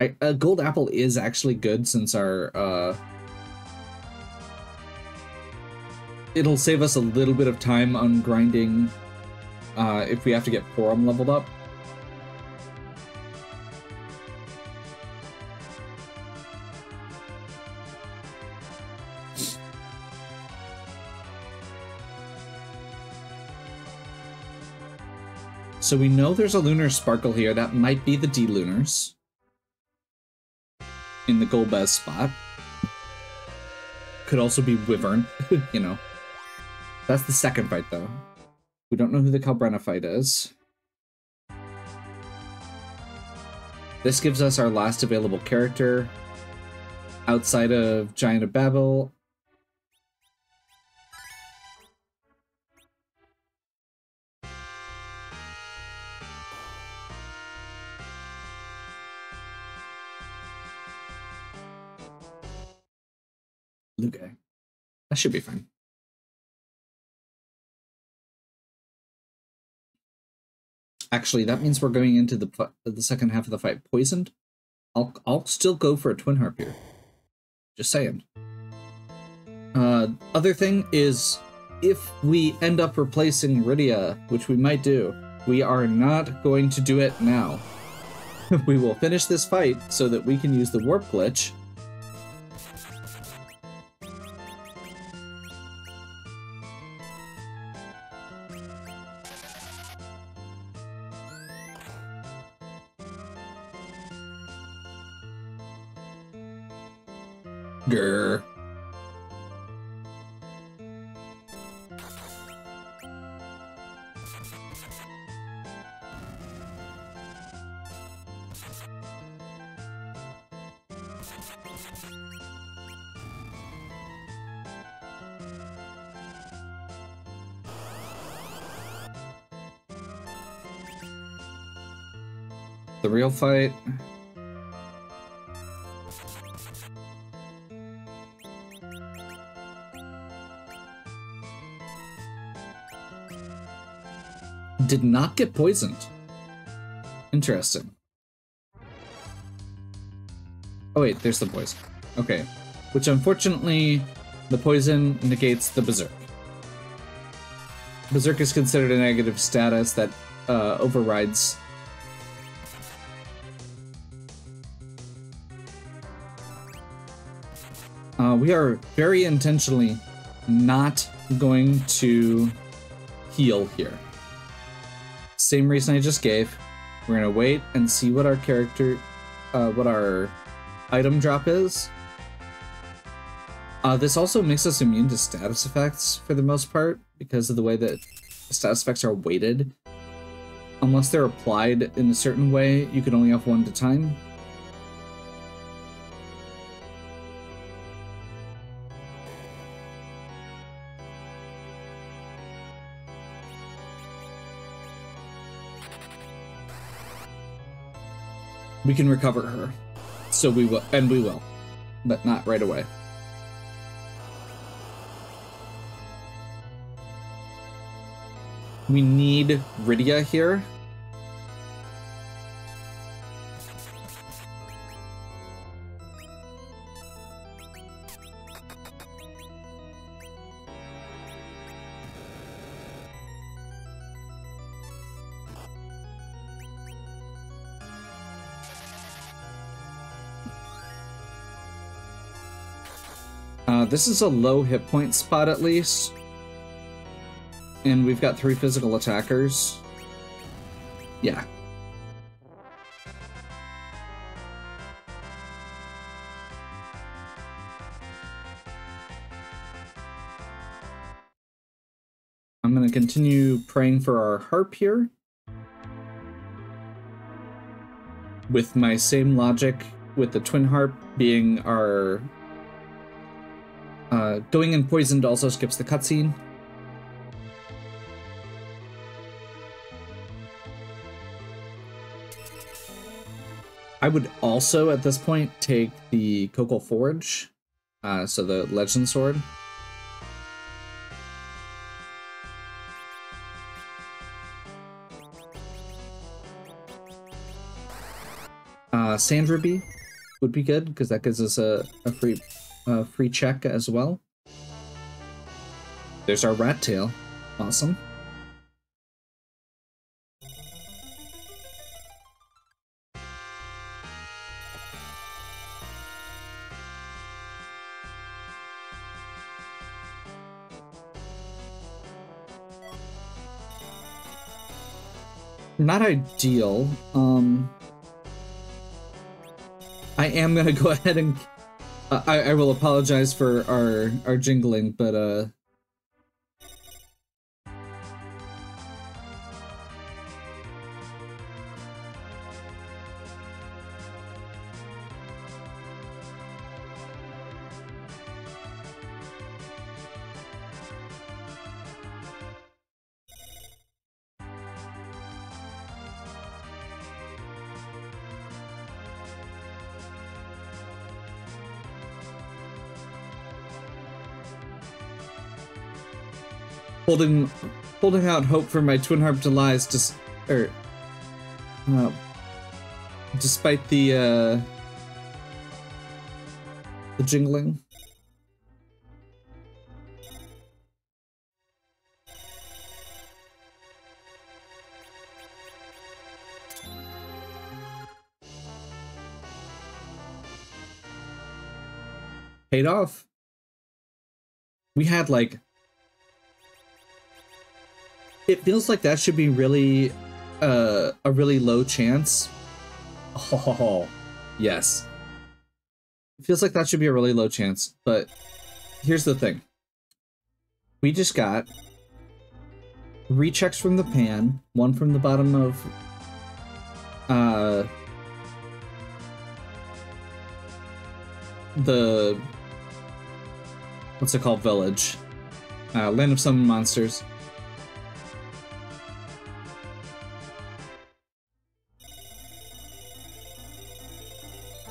A gold apple is actually good since our it'll save us a little bit of time on grinding if we have to get Forum leveled up. So we know there's a lunar sparkle here. That might be the D-lunars in the Golbez spot. Could also be Wyvern, you know. That's the second fight, though. We don't know who the Calbrenna fight is. This gives us our last available character outside of Giant of Babel. Okay. That should be fine. Actually, that means we're going into the second half of the fight poisoned. I'll still go for a Twin Harp here. Just saying. Other thing is, if we end up replacing Rydia, which we might do, we are not going to do it now. We will finish this fight so that we can use the warp glitch. Grr. The real fight. Did not get poisoned. Interesting. Oh wait, there's the poison. Okay. Which unfortunately, the poison negates the Berserk. Berserk is considered a negative status that overrides. We are very intentionally not going to heal here. Same reason I just gave. We're gonna wait and see what our character, what our item drop is. This also makes us immune to status effects for the most part because of the way that status effects are weighted. Unless they're applied in a certain way, you can only have one at a time. We can recover her, so we will, and we will, but not right away. We need Rydia here. This is a low hit point spot at least. And we've got 3 physical attackers. Yeah. I'm going to continue praying for our harp here. With my same logic, with the twin harp being our... going in poisoned also skips the cutscene. I would also, at this point, take the Coco Forge, so the Legend Sword. Sand Ruby would be good, because that gives us a free check as well. There's our Rat Tail. Awesome. Not ideal. I am gonna go ahead and I will apologize for our jingling, but holding out hope for my twin harp demise, despite the jingling. Paid off. We had like... It feels like that should be really, a really low chance. Oh, yes. It feels like that should be a really low chance, but here's the thing. We just got rechecks from the pan, one from the bottom of, the, what's it called, village. Land of Summoned Monsters.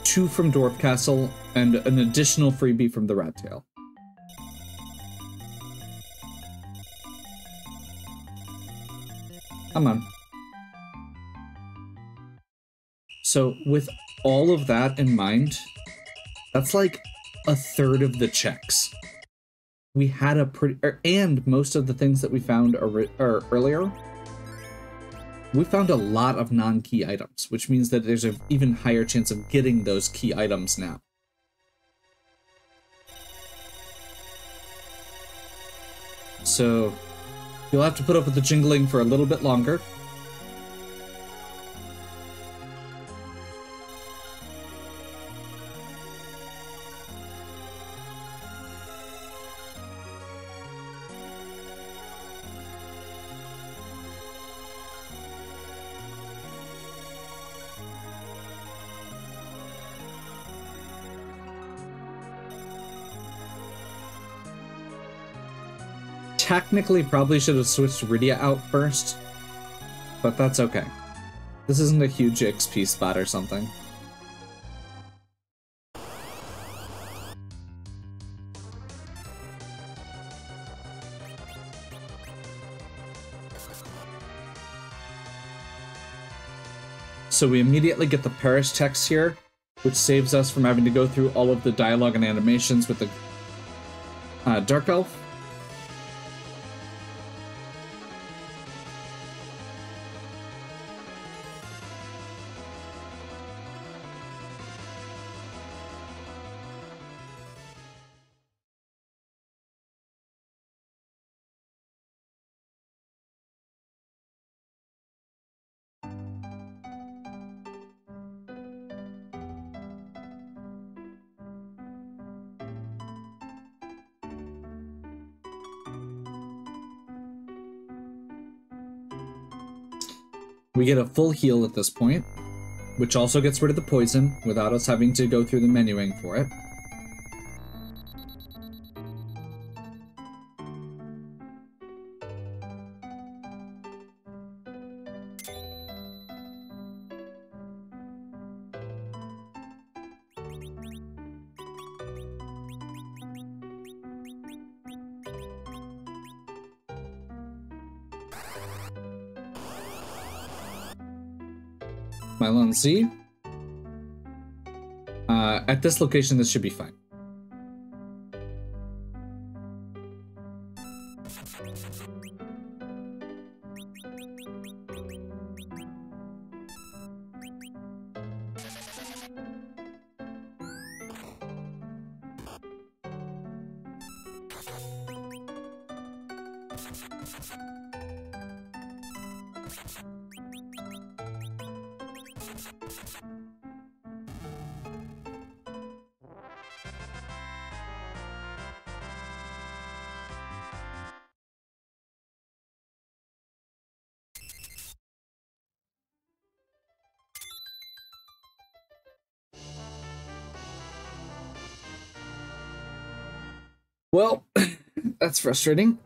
2 from Dwarf Castle, and an additional freebie from the Rat Tail. Come on. So with all of that in mind, that's like a third of the checks. We had a pretty... and most of the things that we found earlier, we found a lot of non-key items, which means that there's an even higher chance of getting those key items now. So you'll have to put up with the jingling for a little bit longer. Technically, probably should have switched Rydia out first, but that's okay. This isn't a huge XP spot or something. So we immediately get the Parish text here, which saves us from having to go through all of the dialogue and animations with the Dark Elf. We get a full heal at this point, which also gets rid of the poison without us having to go through the menuing for it. Mylon Z. At this location, this should be fine. Well, that's frustrating.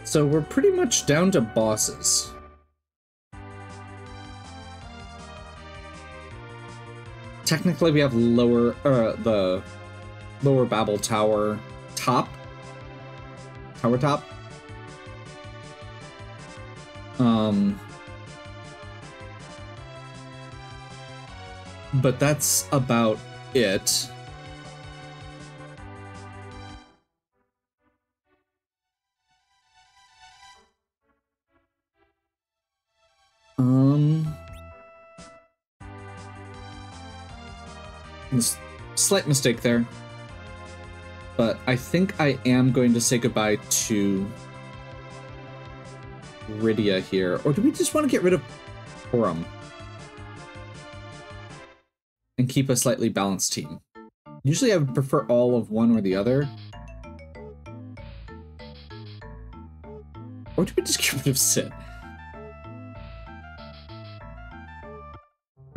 So we're pretty much down to bosses. Technically, we have the lower Babel Tower top. Tower top. But that's about it. Slight mistake there, but I think I am going to say goodbye to Rydia here, or do we just want to get rid of Forum and keep a slightly balanced team? Usually I would prefer all of one or the other. Or do we just get rid of Sid?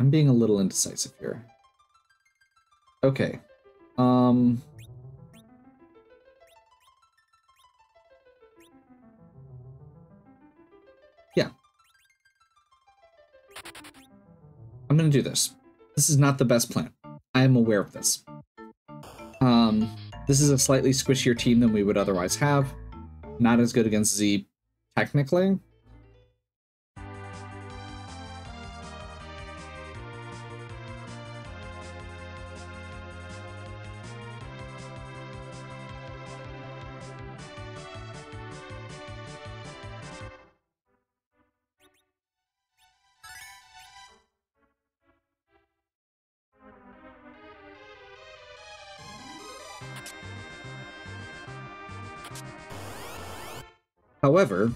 I'm being a little indecisive here. Okay. Yeah. I'm gonna do this. This is not the best plan. I am aware of this. This is a slightly squishier team than we would otherwise have. Not as good against Z, technically. However,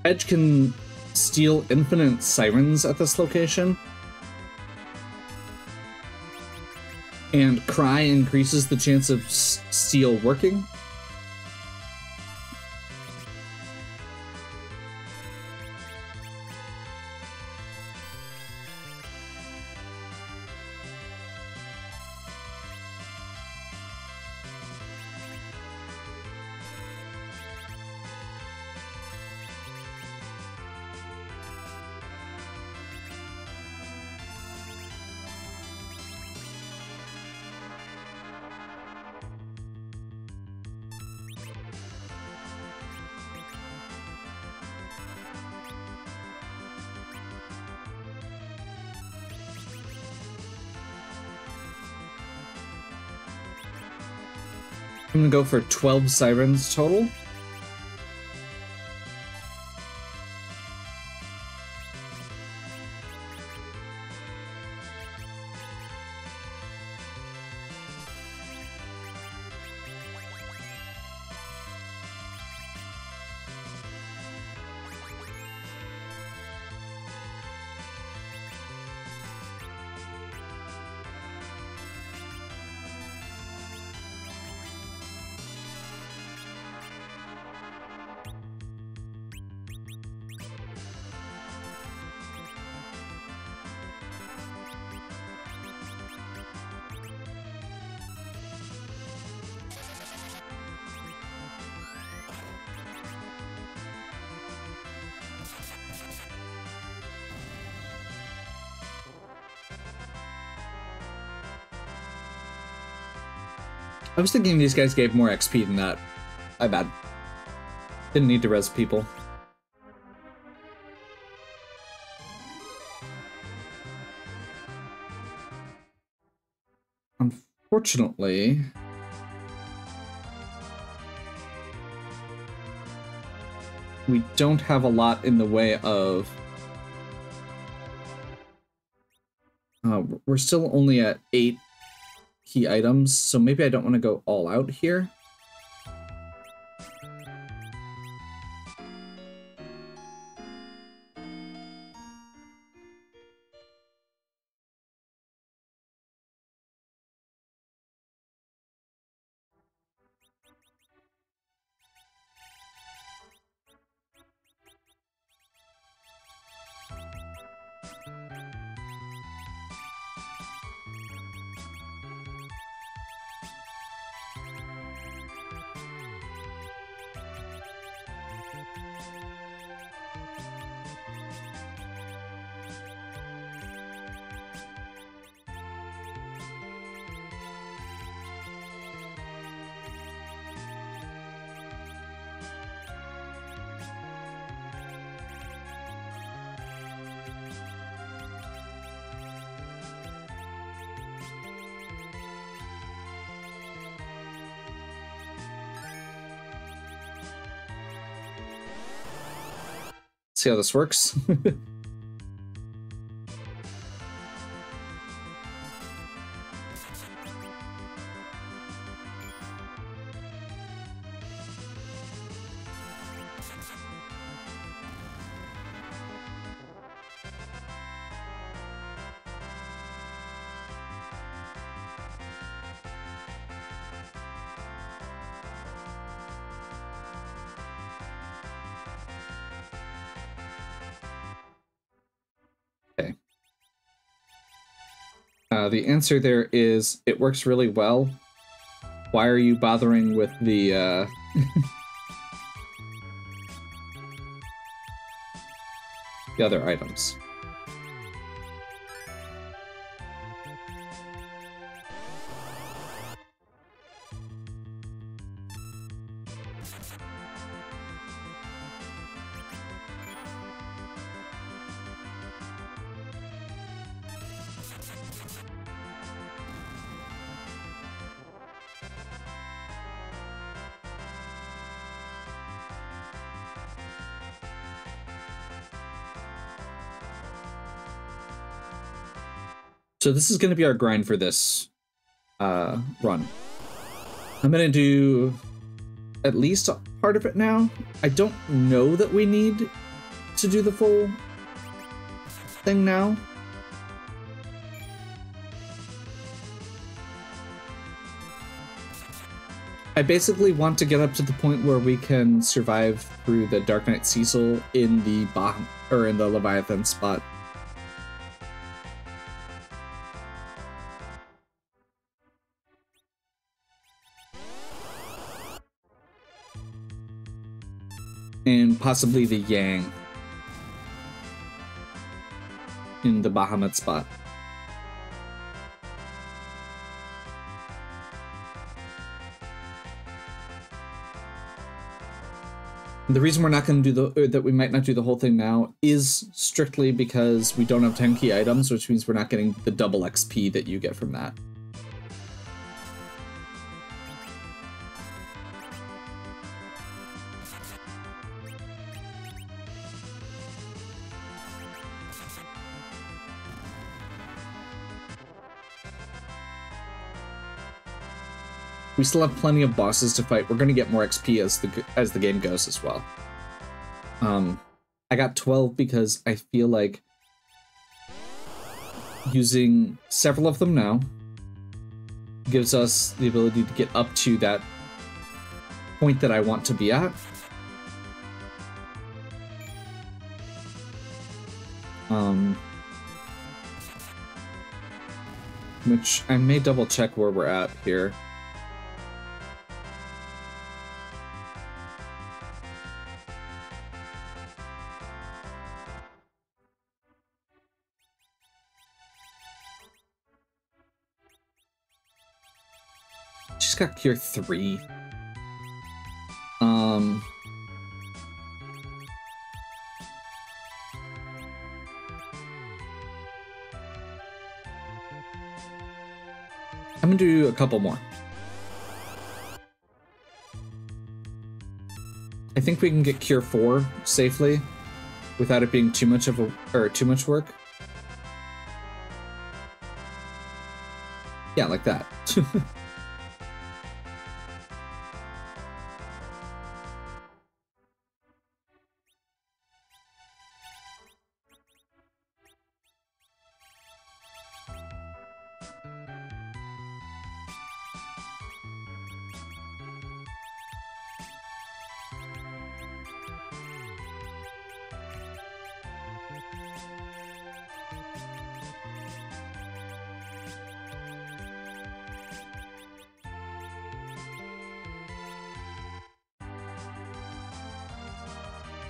Edge can steal infinite sirens at this location. And Cry increases the chance of steal working. I'm gonna go for 12 sirens total. I was thinking these guys gave more XP than that. My bad. Didn't need to res people. Unfortunately, we don't have a lot in the way of... we're still only at 8 key items, so maybe I don't want to go all out here. see how this works. Okay. The answer there is it works really well. Why are you bothering with the the other items? So this is going to be our grind for this run. I'm going to do at least a part of it now. I don't know that we need to do the full thing now. I basically want to get up to the point where we can survive through the Dark Knight Cecil in the Leviathan spot. And possibly the Yang in the Bahamut spot. The reason we're not going to do that we might not do the whole thing now is strictly because we don't have 10 key items, which means we're not getting the double XP that you get from that. We still have plenty of bosses to fight. We're going to get more XP as the game goes as well. I got 12 because I feel like using several of them now gives us the ability to get up to that point that I want to be at. Which I may double check where we're at here. She's got Cure 3. I'm gonna do a couple more. I think we can get Cure 4 safely without it being too much work. Yeah, like that.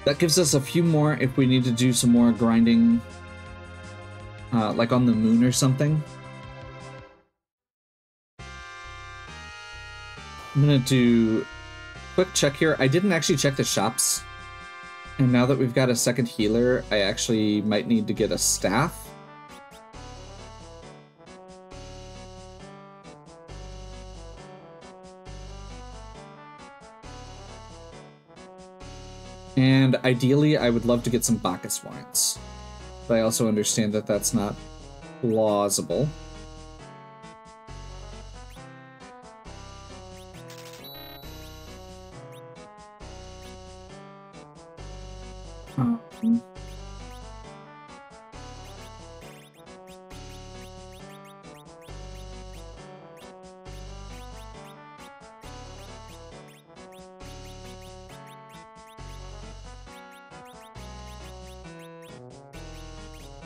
That gives us a few more if we need to do some more grinding, like on the moon or something. I'm gonna do a quick check here. I didn't actually check the shops, and now that we've got a second healer, I actually might need to get a staff. And ideally, I would love to get some Bacchus wines. But I also understand that that's not plausible.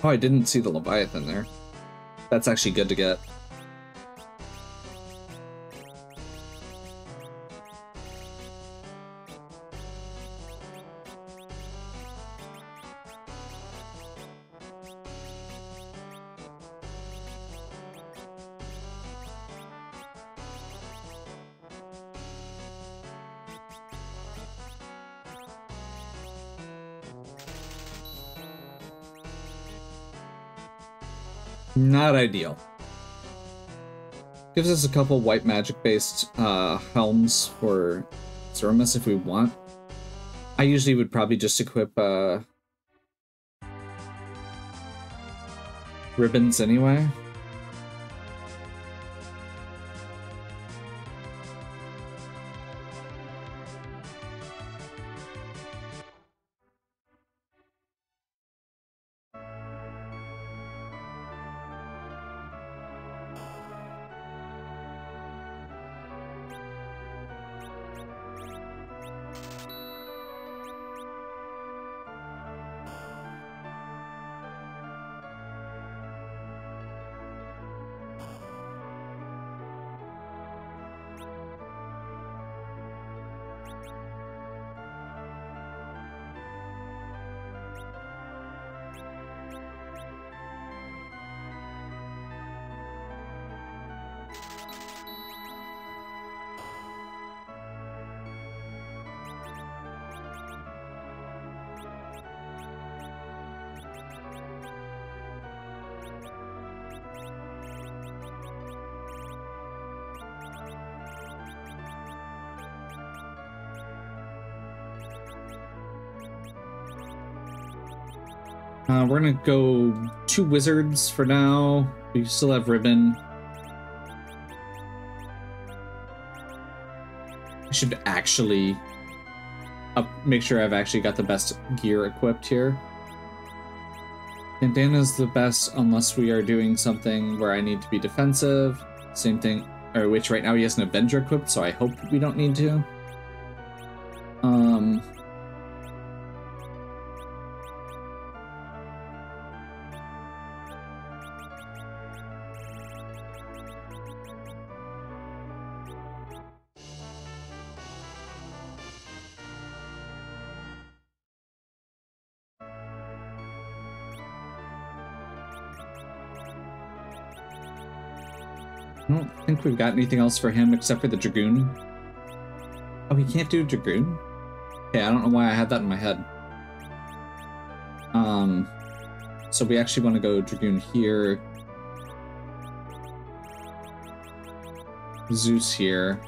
Oh, I didn't see the Leviathan there. That's actually good to get. Not ideal. Gives us a couple white magic-based helms for Zermus if we want. I usually would probably just equip ribbons anyway. We're gonna go 2 wizards for now. We still have ribbon. I should actually make sure I've actually got the best gear equipped here. Bandana's the best unless we are doing something where I need to be defensive. Same thing, or which right now he has an Avenger equipped, so I hope we don't need to. I don't think we've got anything else for him except for the Dragoon. Oh, he can't do Dragoon? Okay, I don't know why I had that in my head. So we actually want to go Dragoon here. Zeus here.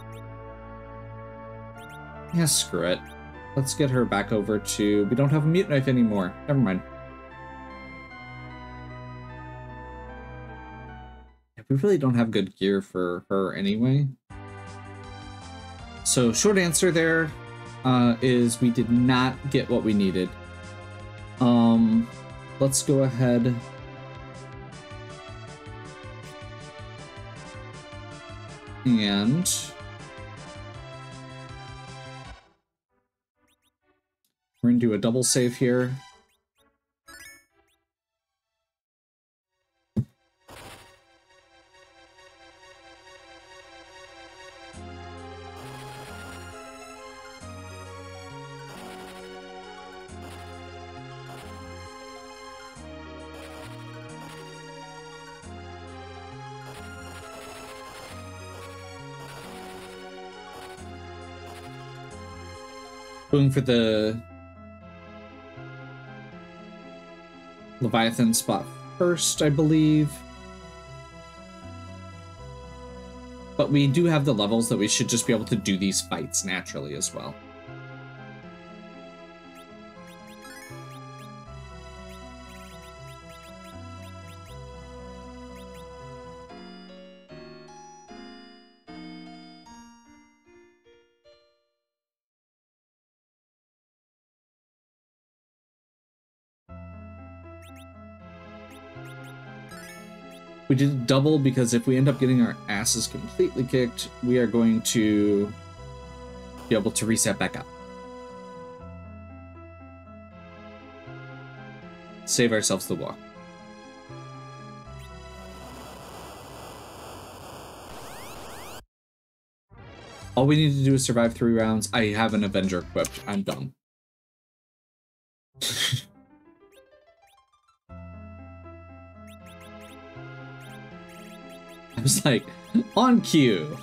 Yeah, screw it. Let's get her back over to... We don't have a Mute Knife anymore. Never mind. We really don't have good gear for her anyway. So short answer there is we did not get what we needed. Let's go ahead. And we're gonna do a double save here. Going for the Leviathan spot first, I believe. But we do have the levels that we should just be able to do these fights naturally as well. We did double because if we end up getting our asses completely kicked, we are going to be able to reset back up. Save ourselves the walk. All we need to do is survive 3 rounds. I have an Avenger equipped. I'm done. I was like, on cue.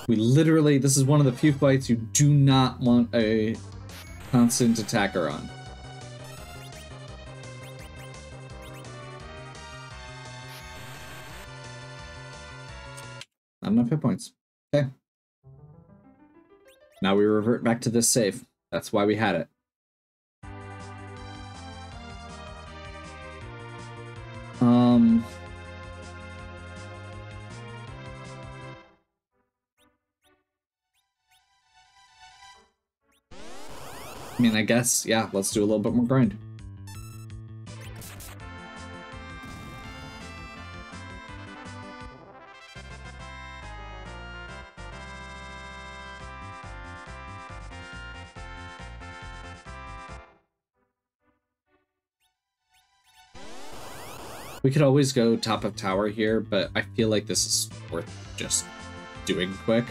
We literally, this is one of the few fights you do not want a constant attacker on. Not enough hit points. Okay. Now we revert back to this save. That's why we had it. I mean, I guess, yeah, let's do a little bit more grind. We could always go top of tower here, but I feel like this is worth just doing quick.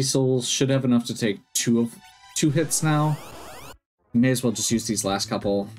Souls should have enough to take two hits now. May as well just use these last couple.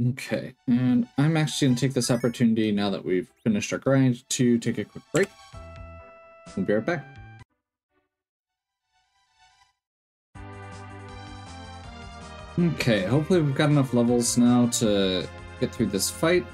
Okay, and I'm actually going to take this opportunity now that we've finished our grind to take a quick break. We'll be right back. Okay, hopefully we've got enough levels now to get through this fight.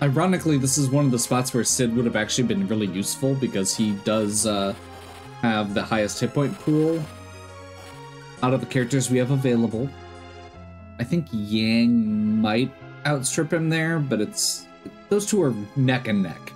Ironically, this is one of the spots where Sid would have actually been really useful because he does have the highest hit point pool out of the characters we have available. I think Yang might outstrip him there, but those two are neck and neck.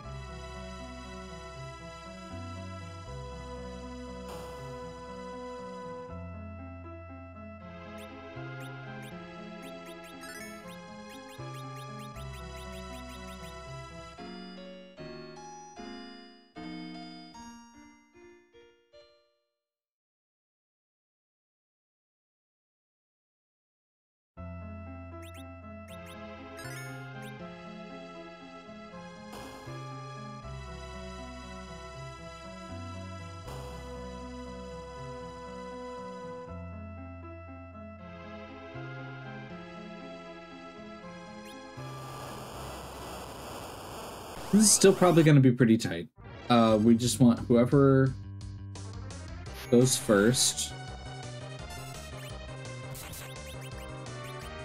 This is still probably going to be pretty tight. We just want whoever goes first.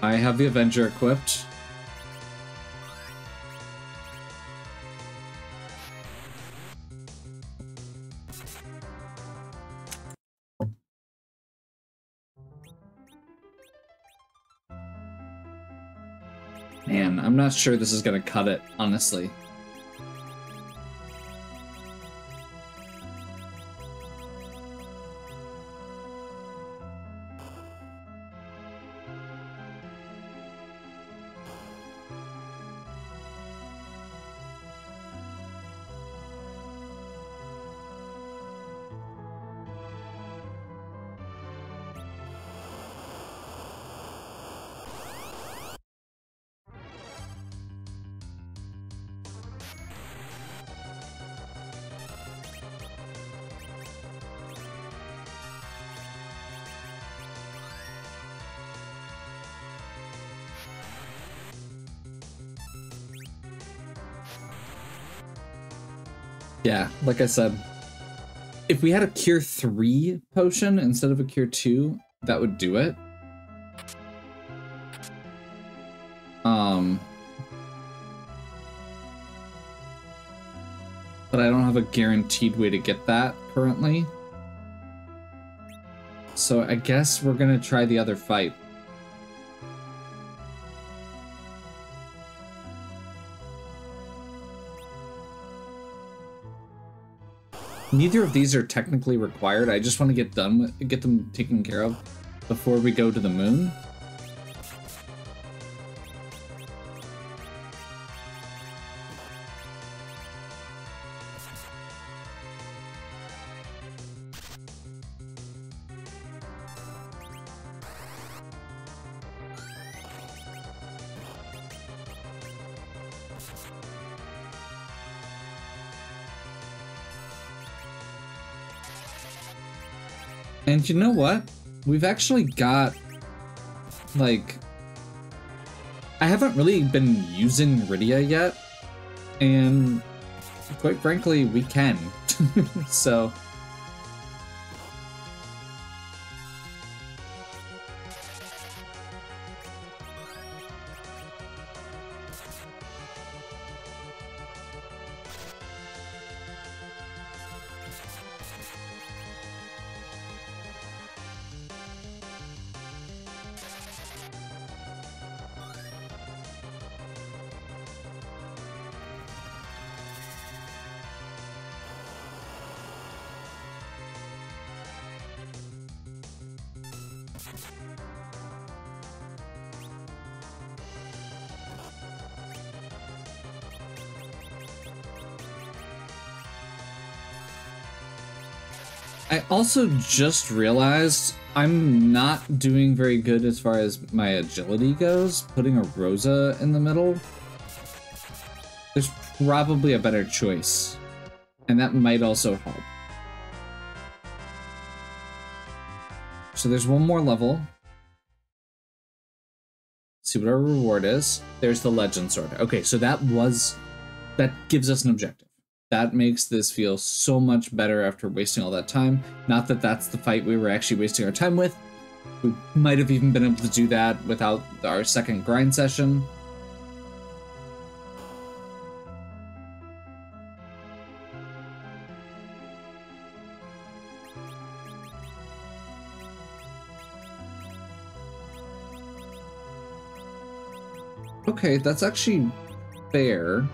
I have the Avenger equipped. Man, I'm not sure this is going to cut it, honestly. Yeah, like I said, if we had a Cure 3 potion instead of a Cure 2, that would do it. But I don't have a guaranteed way to get that currently. So I guess we're gonna try the other fight. Neither of these are technically required. I just want to get them taken care of before we go to the moon. And you know what? We've actually got, like, I haven't really been using Rydia yet, and quite frankly, we can. So I also just realized I'm not doing very good as far as my agility goes. Putting a Rosa in the middle, there's probably a better choice, and that might also help. So there's one more level. See what our reward is. There's the Legend Sword. Okay, so that gives us an objective. That makes this feel so much better after wasting all that time. Not that that's the fight we were actually wasting our time with. We might have even been able to do that without our second grind session. Okay, that's actually fair.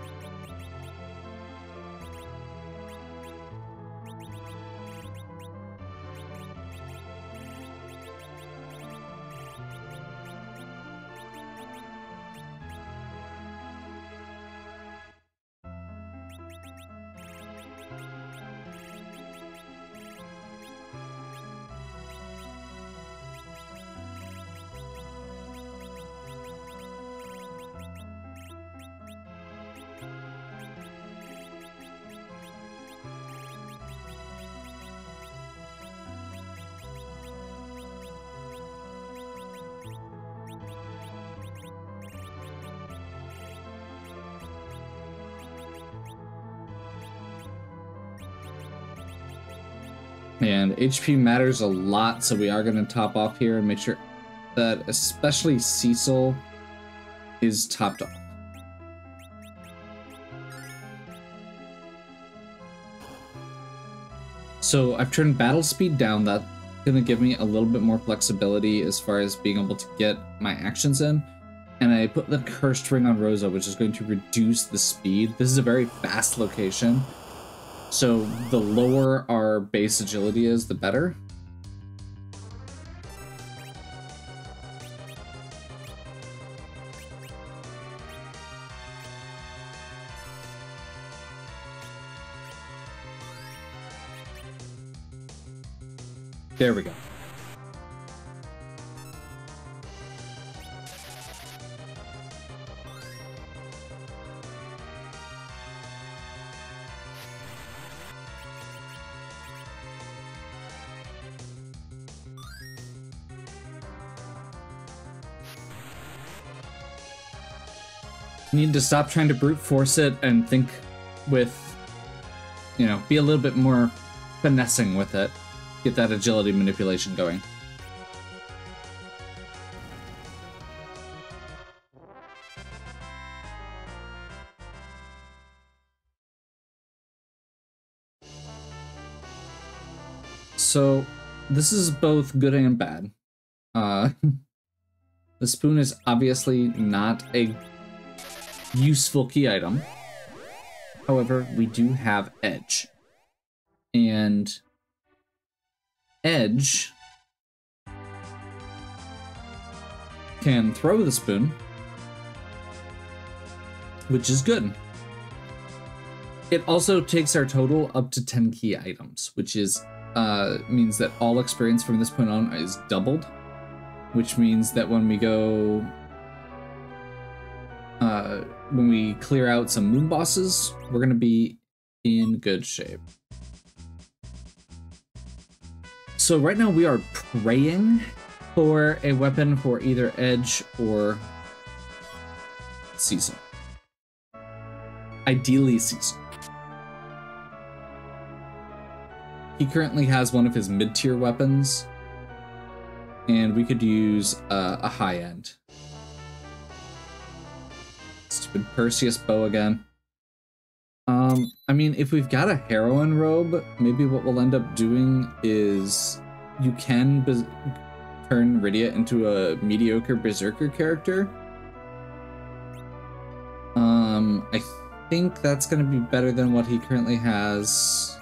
And HP matters a lot, so we are going to top off here and make sure that especially Cecil is topped off. So I've turned battle speed down. That's going to give me a little bit more flexibility as far as being able to get my actions in. And I put the Cursed Ring on Rosa, which is going to reduce the speed. This is a very fast location. So the lower our base agility is, the better. There we go. Need to stop trying to brute force it and think with, you know, be a little bit more finessing with it. Get that agility manipulation going. So this is both good and bad. The spoon is obviously not a useful key item. However, we do have Edge. And Edge can throw the spoon, which is good. It also takes our total up to 10 key items, which is means that all experience from this point on is doubled, which means that when we go when we clear out some moon bosses, we're going to be in good shape. So right now we are praying for a weapon for either Edge or Cecil. Ideally Cecil. He currently has one of his mid-tier weapons, and we could use a high-end. Stupid Perseus bow again. I mean, if we've got a heroine robe, maybe what we'll end up doing is you can turn Rydia into a mediocre berserker character. I think that's going to be better than what he currently has.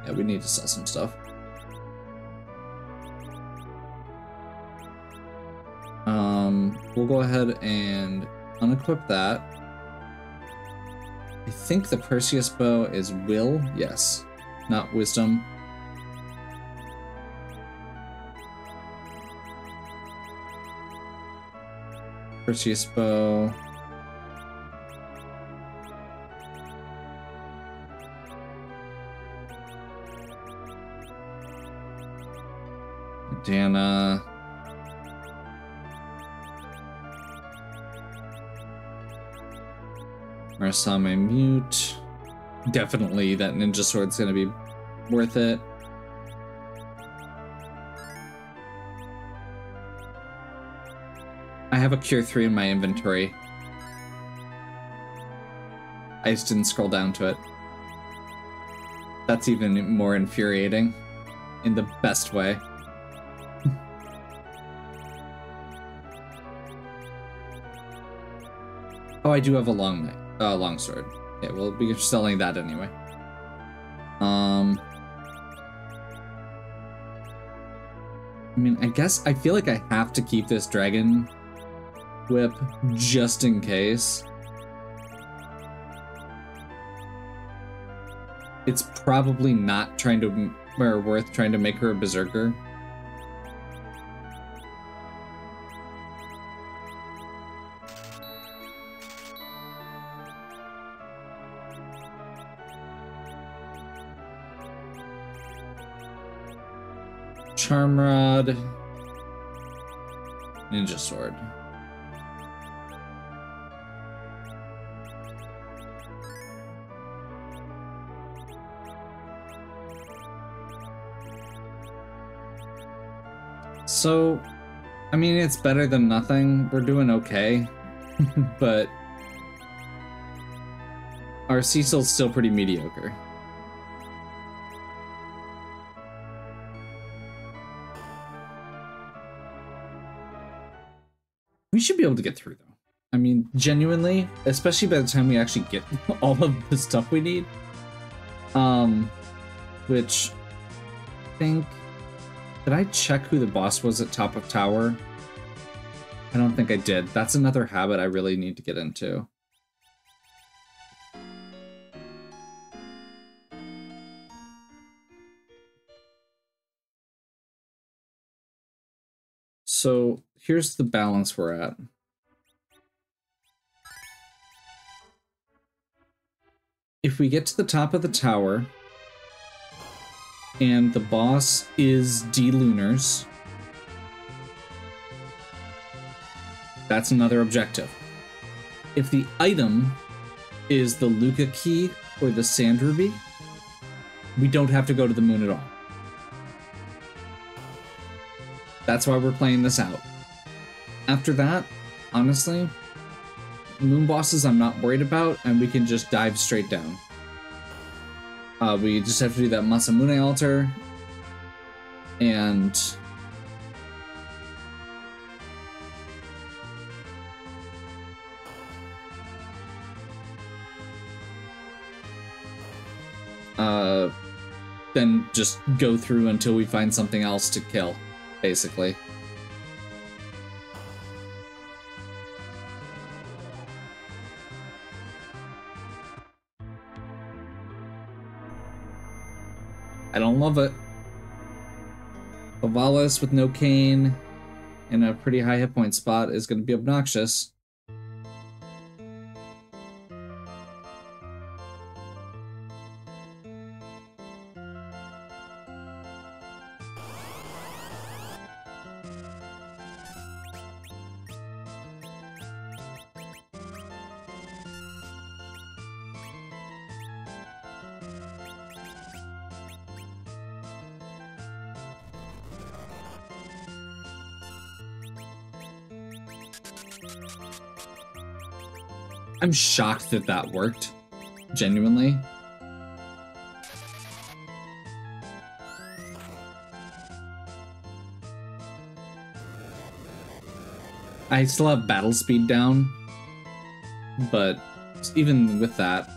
Yeah, we need to sell some stuff. We'll go ahead and unequip that. I think the Perseus bow is will, yes, not wisdom. Perseus bow. Dana. Marasame mute. Definitely that ninja sword's gonna be worth it. I have a Cure 3 in my inventory. I just didn't scroll down to it. That's even more infuriating. In the best way. Oh, I do have a long sword. Yeah, we'll be selling that anyway. I mean, I guess I feel like I have to keep this dragon whip just in case. It's probably not worth trying to make her a berserker. Charm Rod, Ninja Sword. So, I mean, it's better than nothing. We're doing okay. But our Cecil's still pretty mediocre. We should be able to get through, though. I mean, genuinely, especially by the time we actually get all of the stuff we need. Which, I think... Did I check who the boss was at top of tower? I don't think I did. That's another habit I really need to get into. So, here's the balance we're at. If we get to the top of the tower, and the boss is D-Lunars, that's another objective. If the item is the Luca key or the Sand Ruby, we don't have to go to the moon at all. That's why we're playing this out. After that, honestly, moon bosses I'm not worried about, and we can just dive straight down. We just have to do that Masamune altar, and then just go through until we find something else to kill, basically. I don't love it. Ovalis with no cane in a pretty high hit point spot is going to be obnoxious. I'm shocked that that worked, genuinely. I still have battle speed down, but even with that,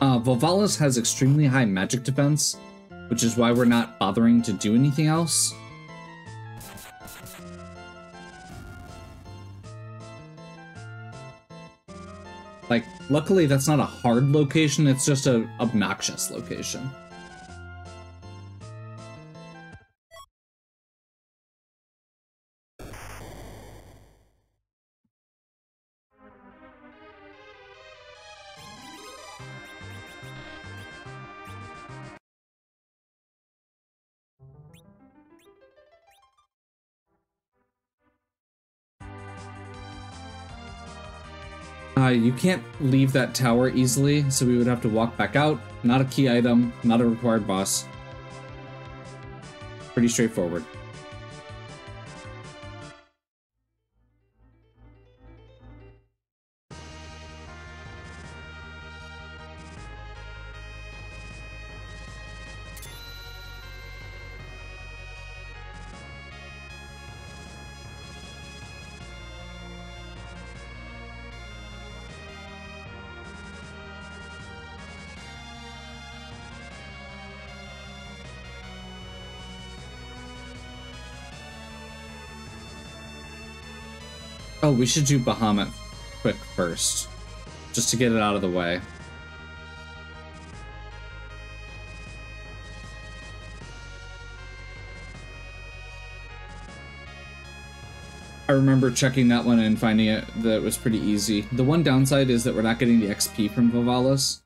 Vovalis has extremely high magic defense, which is why we're not bothering to do anything else. Like, luckily that's not a hard location, it's just an obnoxious location. You can't leave that tower easily, so we would have to walk back out. Not a key item, not a required boss. Pretty straightforward. Oh, we should do Bahamut quick first, just to get it out of the way. I remember checking that one and finding it that it was pretty easy. The one downside is that we're not getting the XP from Vivalis.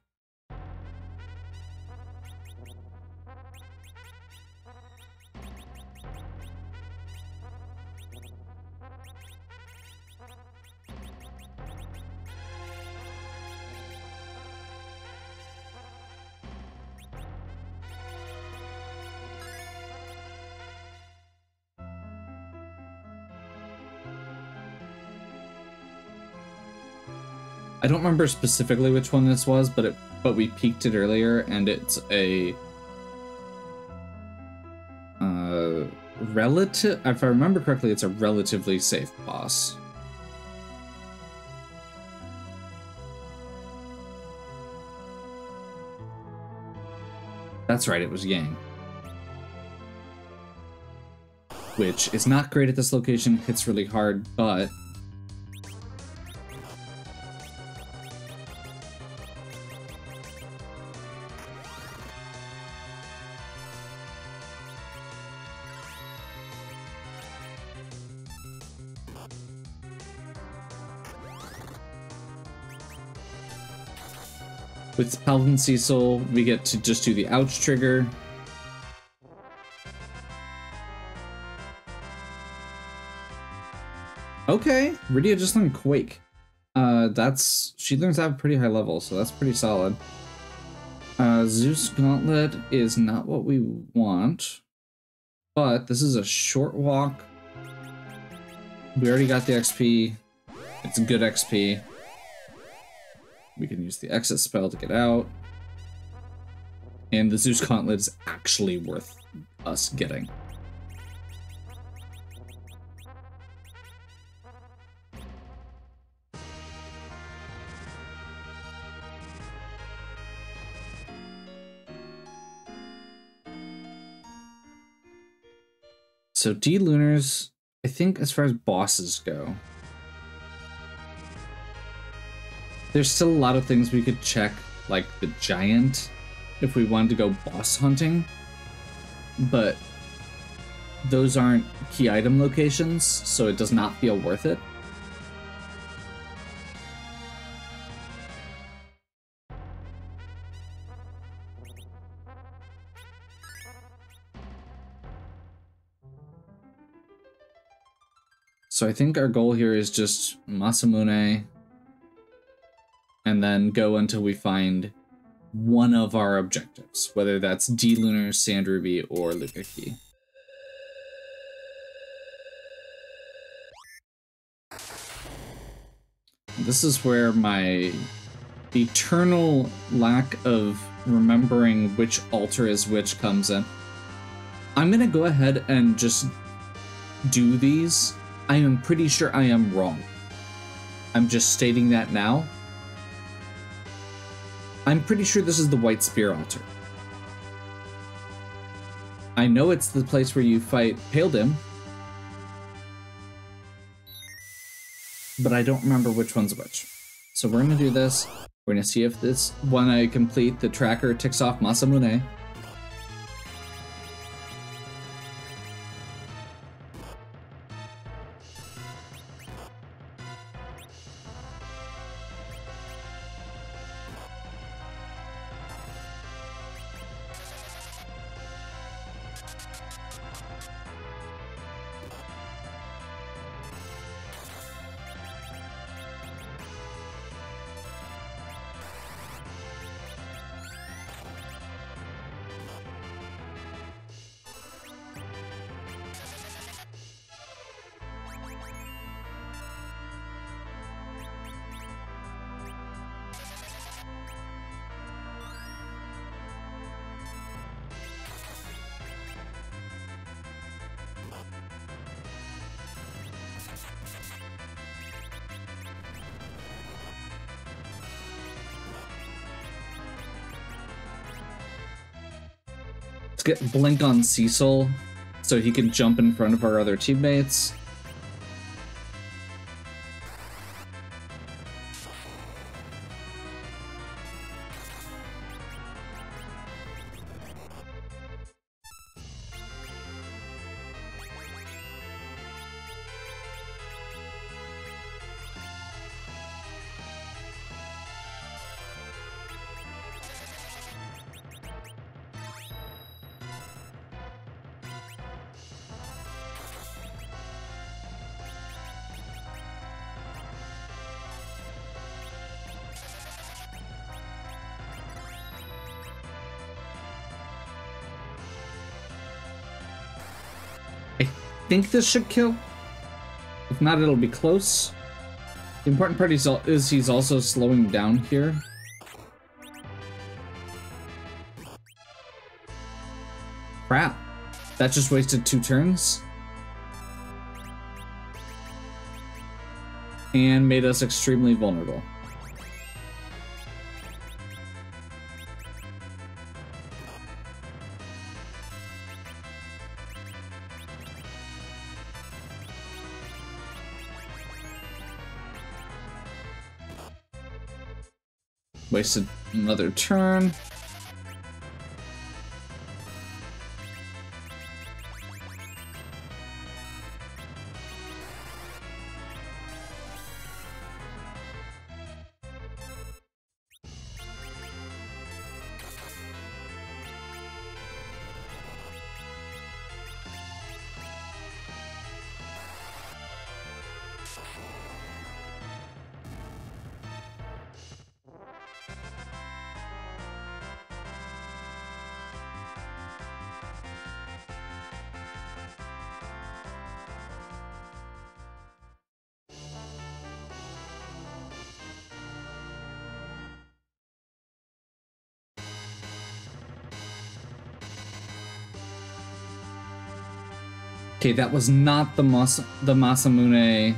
I don't remember specifically which one this was, but we peaked it earlier, and it's a relative. If I remember correctly, it's a relatively safe boss. That's right, it was Yang, which is not great at this location. Hits really hard, but with Paladin Cecil, we get to just do the ouch trigger. Okay, Rydia just learned Quake. She learns at a pretty high level, so that's pretty solid. Zeus Gauntlet is not what we want, but this is a short walk. We already got the XP. It's good XP. We can use the exit spell to get out. And the Zeus Gauntlet is actually worth us getting. So D-Lunars, I think as far as bosses go, there's still a lot of things we could check, like the Giant, if we wanted to go boss hunting, but those aren't key item locations, so it does not feel worth it. So I think our goal here is just Masamune, and then go until we find one of our objectives, whether that's D-Lunar, Sand Ruby, or Lukaki. This is where my eternal lack of remembering which altar is which comes in. I'm gonna go ahead and just do these. I am pretty sure I am wrong. I'm just stating that now. I'm pretty sure this is the White Spear altar. I know it's the place where you fight Pale Dim, but I don't remember which one's which. So we're gonna do this. We're gonna see if this, when I complete, the tracker ticks off Masamune. Let's get Blink on Cecil so he can jump in front of our other teammates. think this should kill. If not, it'll be close. The important part is he's also slowing down here. Crap. That just wasted 2 turns. And made us extremely vulnerable. Wasted another turn. Okay, that was not the Masamune.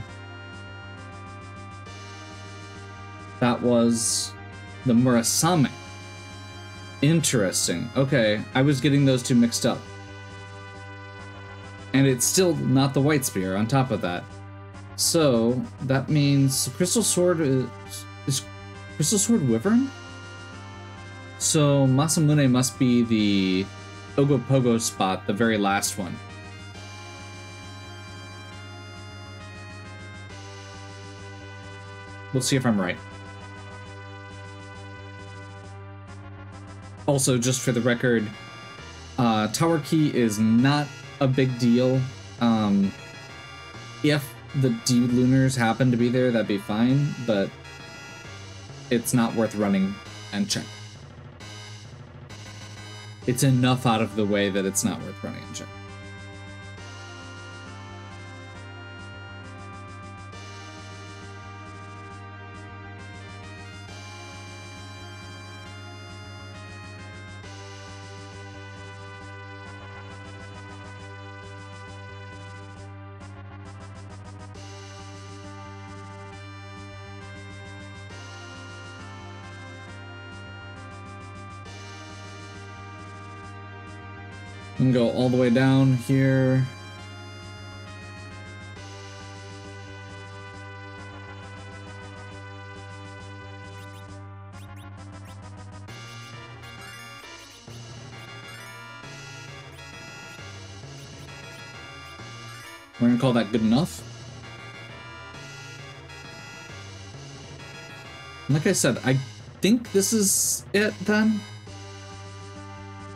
That was the Murasame. Interesting. Okay, I was getting those two mixed up. And it's still not the White Spear on top of that. So, that means Crystal Sword is Crystal Sword Wyvern? So, Masamune must be the Ogopogo spot, the very last one. We'll see if I'm right. Also, just for the record, Tower Key is not a big deal. If the D-Lunars happen to be there, that'd be fine, but it's not worth running and check. It's enough out of the way that it's not worth running and check. We can go all the way down here. We're gonna call that good enough. Like I said, I think this is it then.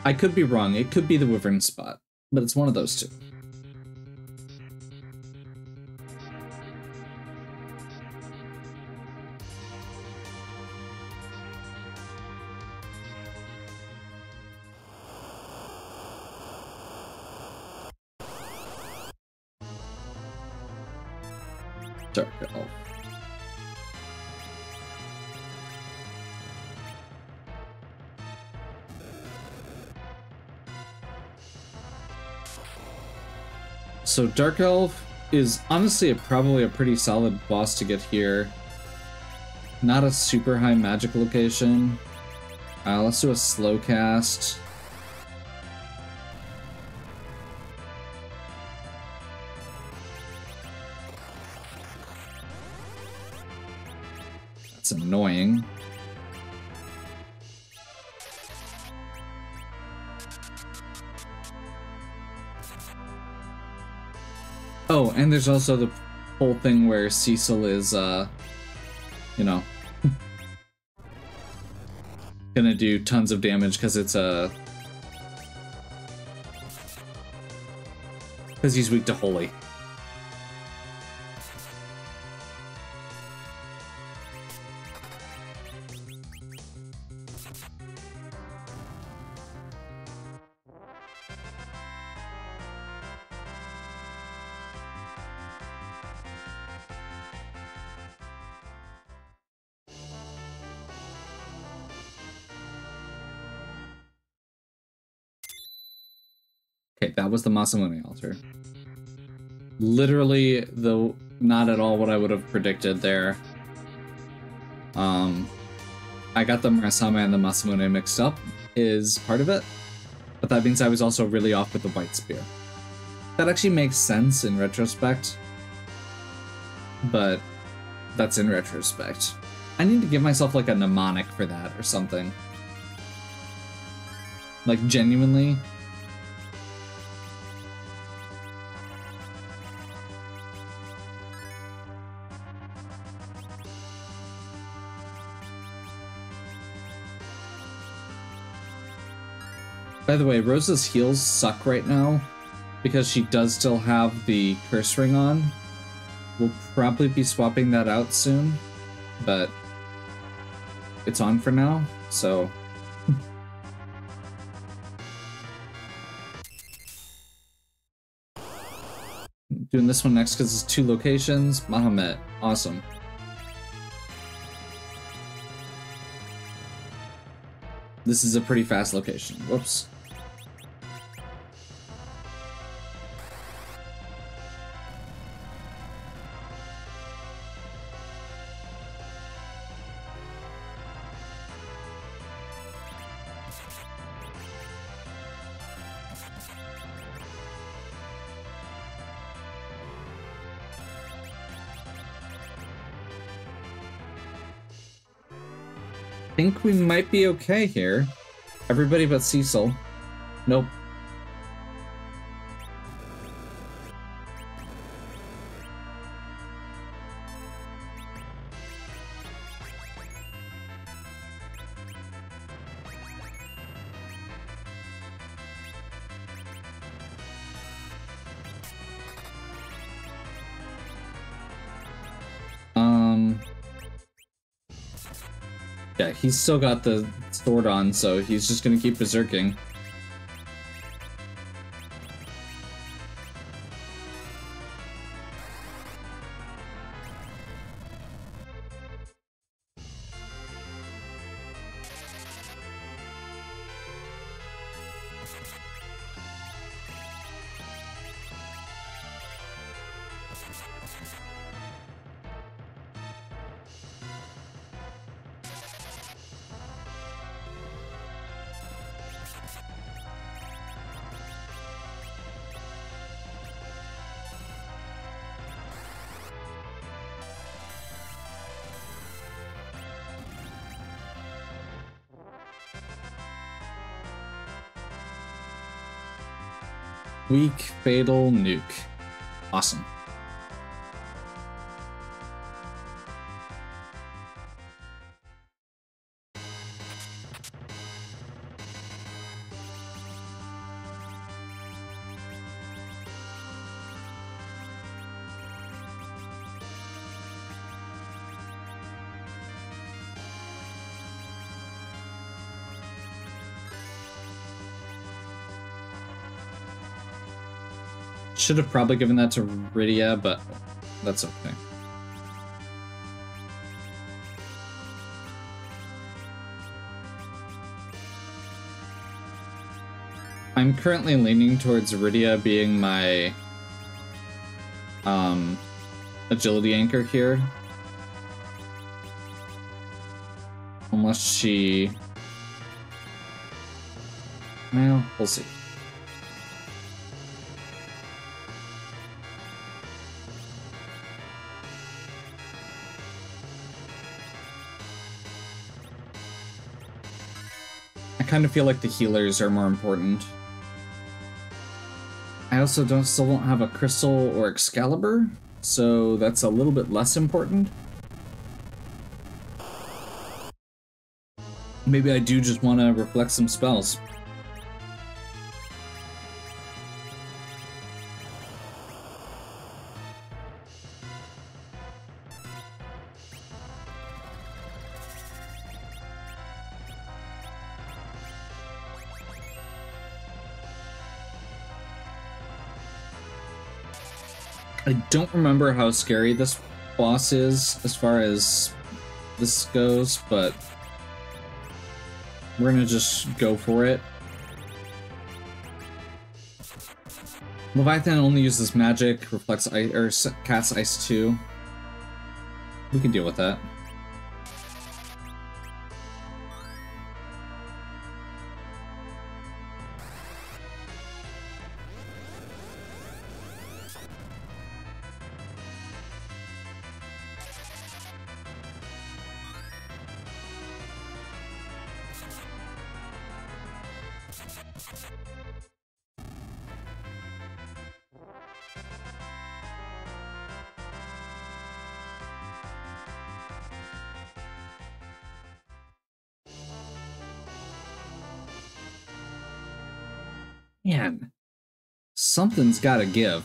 I could be wrong. It could be the Wyvern spot, but it's one of those two. Dark Elf. So Dark Elf is honestly probably a pretty solid boss to get here. Not a super high magic location. Let's do a slow cast. That's annoying. Oh, and there's also the whole thing where Cecil is, you know, gonna do tons of damage because it's because he's weak to Holy. that was the Masamune altar. Literally, not at all what I would have predicted there. I got the Murasame and the Masamune mixed up is part of it, but that means I was also really off with the White Spear. That actually makes sense in retrospect, but that's in retrospect. I need to give myself like a mnemonic for that or something. Like genuinely. By the way, Rosa's heels suck right now because she does still have the curse ring on. We'll probably be swapping that out soon, but it's on for now, so... Doing this one next because it's 2 locations. Mahomet, awesome. This is a pretty fast location. Whoops. I think we might be okay here. Everybody but Cecil. Nope. Yeah, he's still got the sword on, so he's just gonna keep berserking. Weak fatal nuke. Awesome. Should have probably given that to Rydia, but that's okay. I'm currently leaning towards Rydia being my agility anchor here. Unless she... Well, we'll see. I kind of feel like the healers are more important. I also still don't have a crystal or Excalibur, so that's a little bit less important. Maybe I do just want to reflect some spells. I don't remember how scary this boss is as far as this goes, but we're gonna just go for it. Leviathan only uses magic, reflects ice, or casts ice too. We can deal with that. Man, something's gotta give.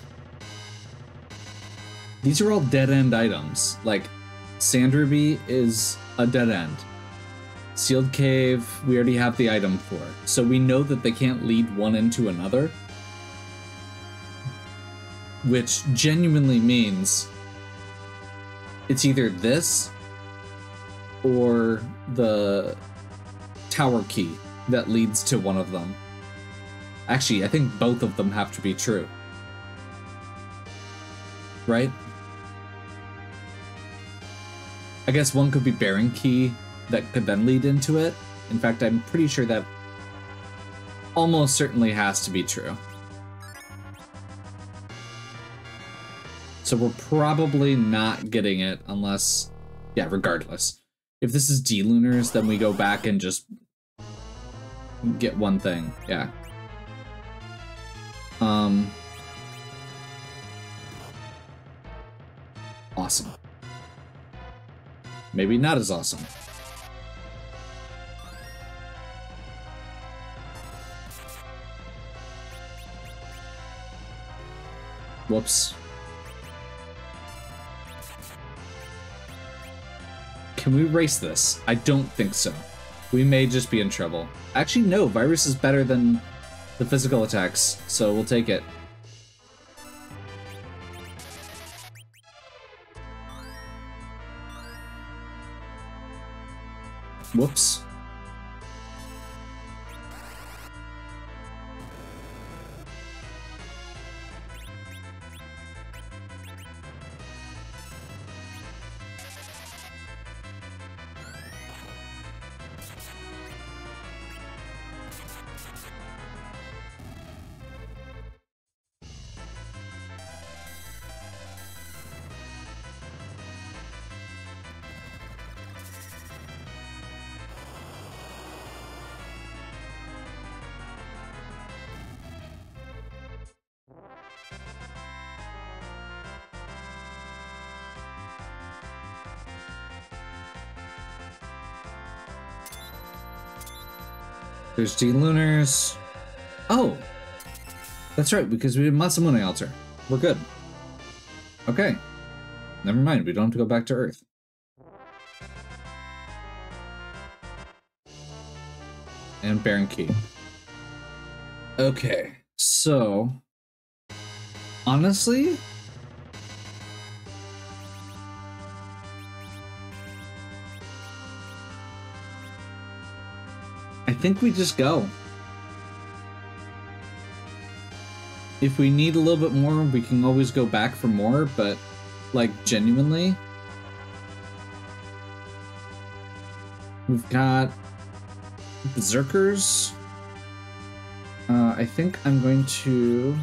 These are all dead-end items. Like, Sand Ruby is a dead end. Sealed Cave, we already have the item for. So we know that they can't lead one into another. Which genuinely means it's either this or the tower key that leads to one of them. Actually, I think both of them have to be true. Right? I guess one could be Baron Key that could then lead into it. In fact, I'm pretty sure that almost certainly has to be true. So we're probably not getting it unless... Yeah, regardless. If this is D-Lunars, then we go back and just get one thing. Yeah. Awesome. Maybe not as awesome. Whoops. Can we erase this? I don't think so. We may just be in trouble. Actually, no. Virus is better than the physical attacks, so we'll take it. Whoops. There's D-Lunars. Oh! That's right, because we did Masamune Altar. We're good. Okay. Never mind, we don't have to go back to Earth. And Baron Key. Okay, so... honestly... I think we just go. If we need a little bit more, we can always go back for more, but, like, genuinely... We've got... Berserkers. I think I'm going to...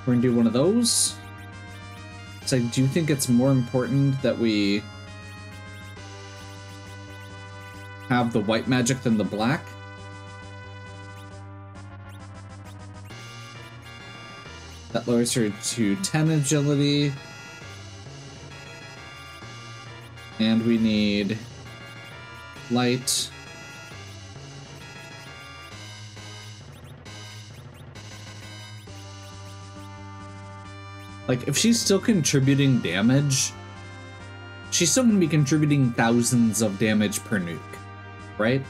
We're gonna do one of those. So I do think it's more important that we... have the white magic than the black. That lowers her to 10 agility. And we need light. Like, if she's still contributing damage, she's still going to be contributing thousands of damage per nuke. Right?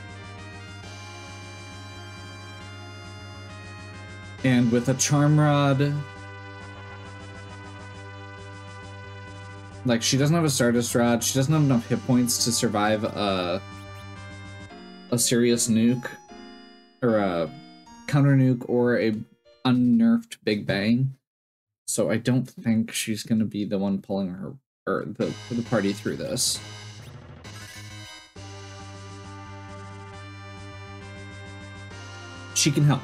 And with a Charm Rod, like, she doesn't have a Stardust Rod, she doesn't have enough hit points to survive a serious nuke, or a counter nuke or a unnerfed Big Bang. So I don't think she's gonna be the one pulling her or the party through this. She can help.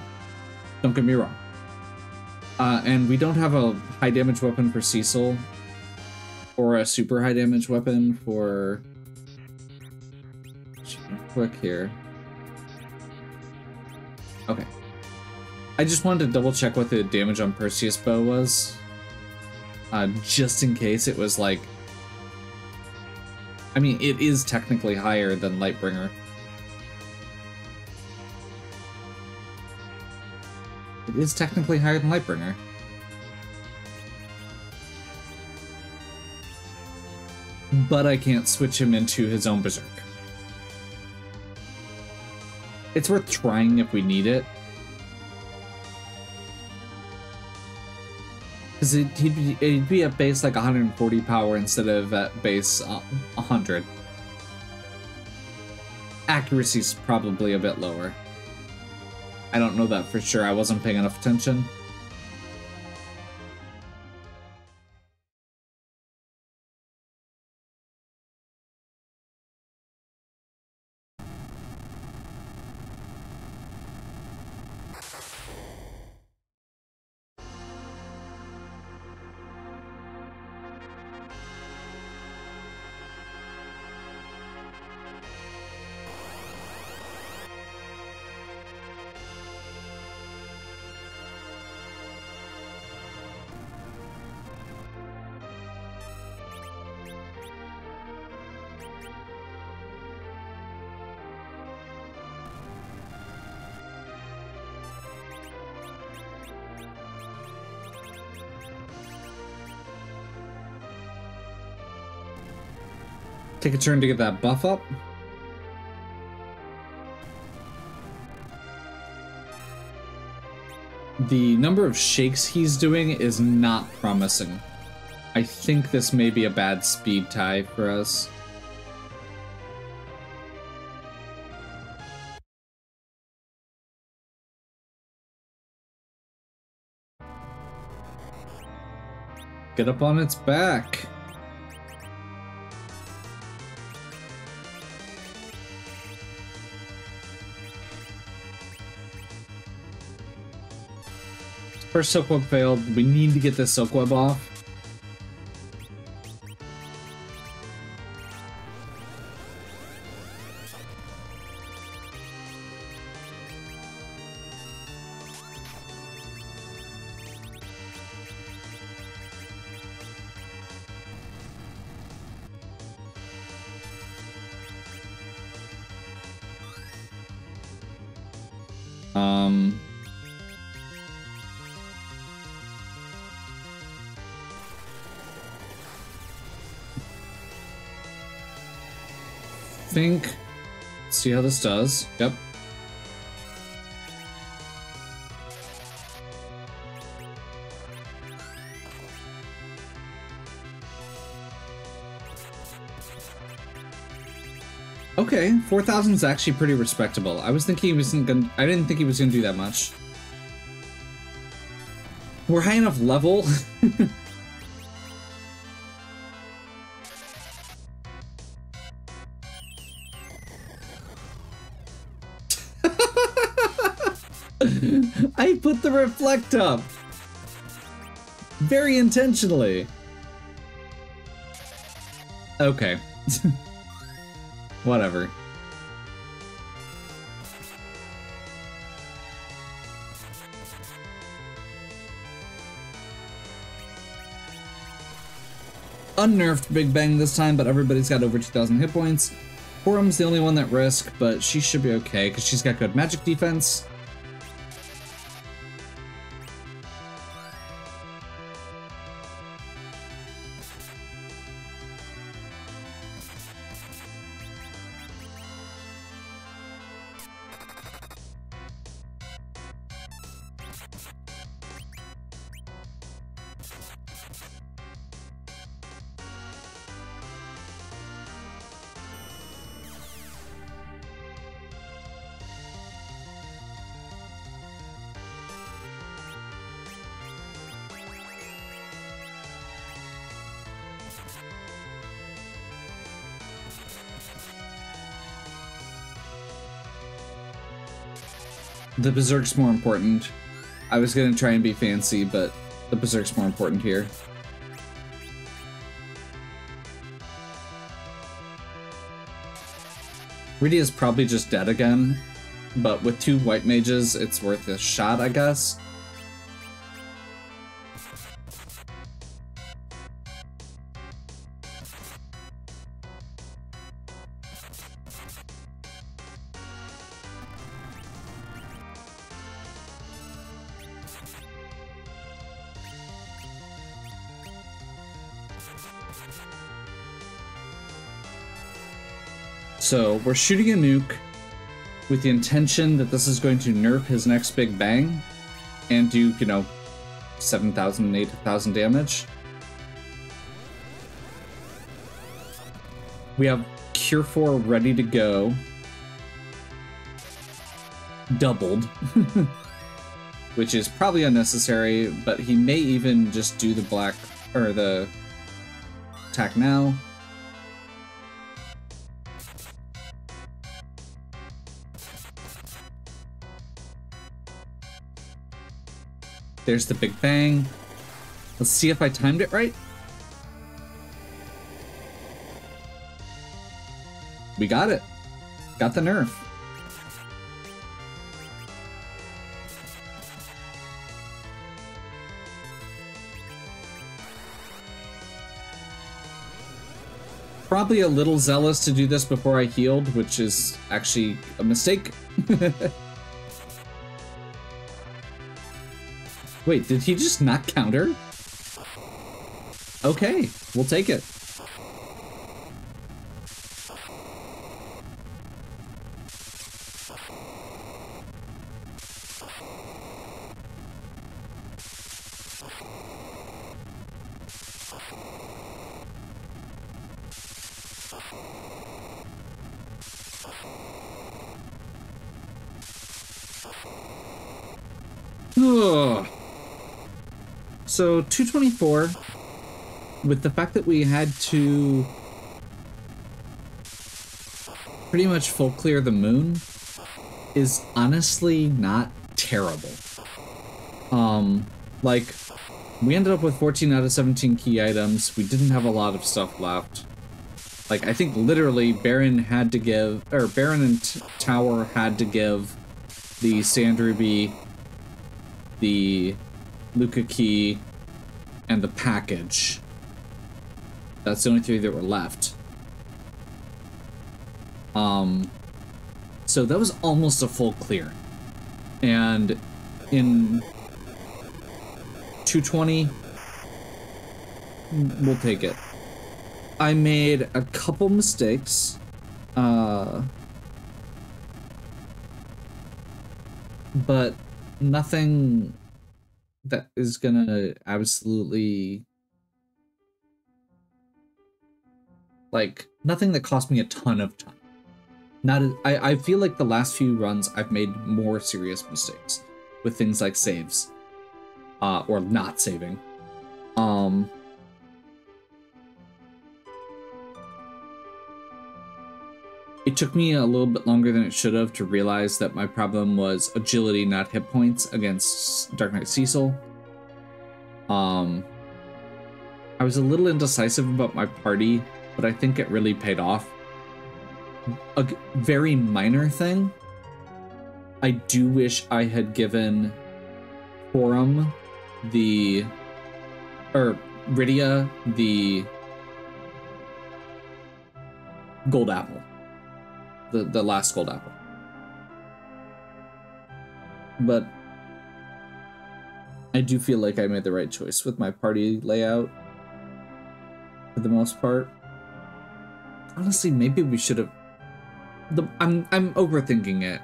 Don't get me wrong. And we don't have a high damage weapon for Cecil, or a super high damage weapon for. Quick here. Okay. I just wanted to double check what the damage on Perseus bow was. Just in case it was like... I mean, it is technically higher than Lightbringer. It is technically higher than Lightbringer. But I can't switch him into his own Berserk. It's worth trying if we need it. Because it'd be at base like 140 power instead of at base 100. Accuracy's probably a bit lower. I don't know that for sure. I wasn't paying enough attention. Take a turn to get that buff up. The number of shakes he's doing is not promising. I think this may be a bad speed tie for us. Get up on its back. First Silk Web failed. We need to get this Silk Web off. Think. See how this does. Yep. Okay, 4,000 is actually pretty respectable. I was thinking he wasn't gonna. I didn't think he was gonna do that much. We're high enough level. I put the reflect up very intentionally. Okay. Whatever. Unnerfed Big Bang this time, but everybody's got over 2,000 hit points. Forum's the only one that risk, but she should be okay because she's got good magic defense. The Berserk's more important. I was gonna try and be fancy, but the Berserk's more important here. Rydia is probably just dead again, but with 2 white mages, it's worth a shot, I guess. So we're shooting a nuke with the intention that this is going to nerf his next big bang and do, you know, 7,000, 8,000 damage. We have Cure 4 ready to go. Doubled. Which is probably unnecessary, but he may even just do the black, or the attack now. There's the big bang. Let's see if I timed it right. We got it. Got the nerf. Probably a little zealous to do this before I healed, which is actually a mistake. Wait, did he just not counter? Okay, we'll take it. Ugh. So 224, with the fact that we had to pretty much full clear the moon, is honestly not terrible. Like, we ended up with 14 out of 17 key items. We didn't have a lot of stuff left. Like, I think literally Baron had to give, or Baron and Tower had to give the Sand Ruby, the Luca key, and the package. That's the only 3 that were left. So that was almost a full clear. And in 220, we'll take it. I made a couple mistakes. But nothing that is gonna absolutely, like, nothing that cost me a ton of time. I feel like the last few runs I've made more serious mistakes with things like saves, or not saving. It took me a little bit longer than it should have to realize that my problem was agility, not hit points, against Dark Knight Cecil. I was a little indecisive about my party, but I think it really paid off. A very minor thing, I do wish I had given Forum Rydia the gold apple. The last gold apple. But I do feel like I made the right choice with my party layout for the most part. Honestly, maybe we should have... I'm overthinking it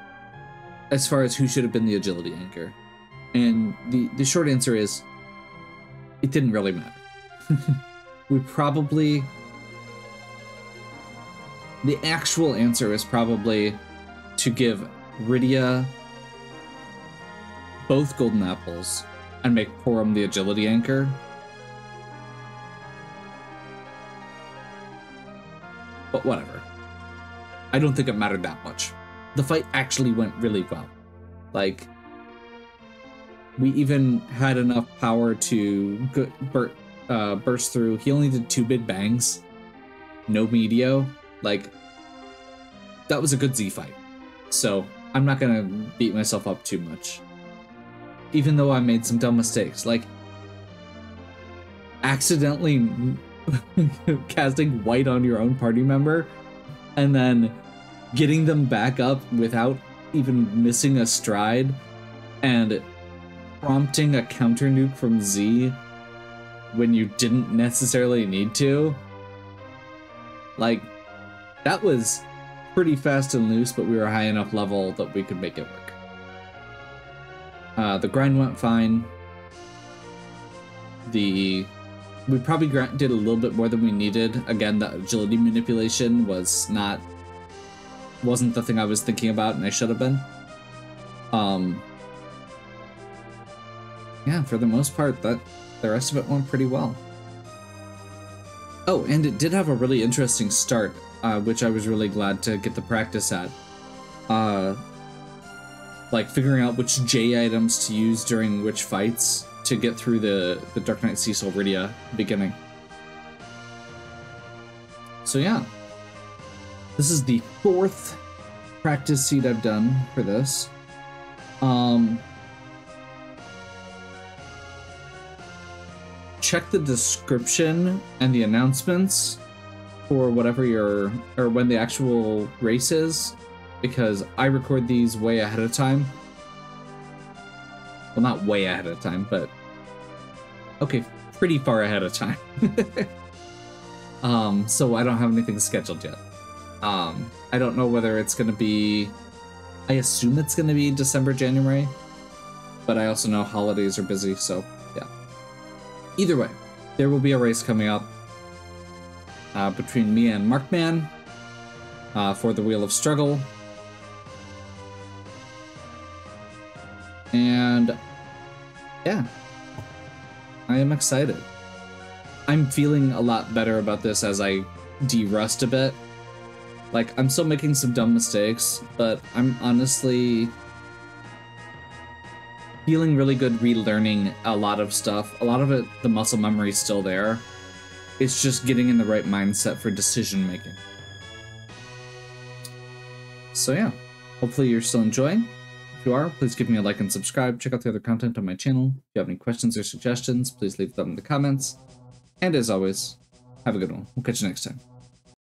as far as who should have been the agility anchor. And the short answer is, it didn't really matter. We probably... The actual answer is probably to give Rydia both golden apples and make Porum the agility anchor. But whatever. I don't think it mattered that much. The fight actually went really well. Like, we even had enough power to burst through. He only did 2 big bangs, no medio. Like, that was a good Z fight. So I'm not gonna beat myself up too much. Even though I made some dumb mistakes, like accidentally casting white on your own party member and then getting them back up without even missing a stride and prompting a counter nuke from Z when you didn't necessarily need to. Like, that was pretty fast and loose, but we were high enough level that we could make it work. The grind went fine. We probably did a little bit more than we needed. Again, the agility manipulation wasn't the thing I was thinking about, and I should have been. Yeah, for the most part, the rest of it went pretty well. Oh, and it did have a really interesting start, which I was really glad to get the practice at. Like figuring out which J items to use during which fights to get through the Dark Knight Cecil Rydia beginning. So yeah, this is the 4th practice seed I've done for this. Check the description and the announcements for whatever or when the actual race is, because I record these way ahead of time. Well, not way ahead of time, but okay, pretty far ahead of time. So I don't have anything scheduled yet. I don't know whether it's gonna be, I assume it's gonna be December, January, but I also know holidays are busy, so yeah. Either way, there will be a race coming up between me and Markman for the Wheel of Struggle. And yeah, I am excited. I'm feeling a lot better about this as I de-rust a bit. Like, I'm still making some dumb mistakes, but I'm honestly feeling really good relearning a lot of stuff. A lot of it, the muscle memory is still there. It's just getting in the right mindset for decision making. So yeah, hopefully you're still enjoying. If you are, please give me a like and subscribe. Check out the other content on my channel. If you have any questions or suggestions, please leave them in the comments. And as always, have a good one. We'll catch you next time.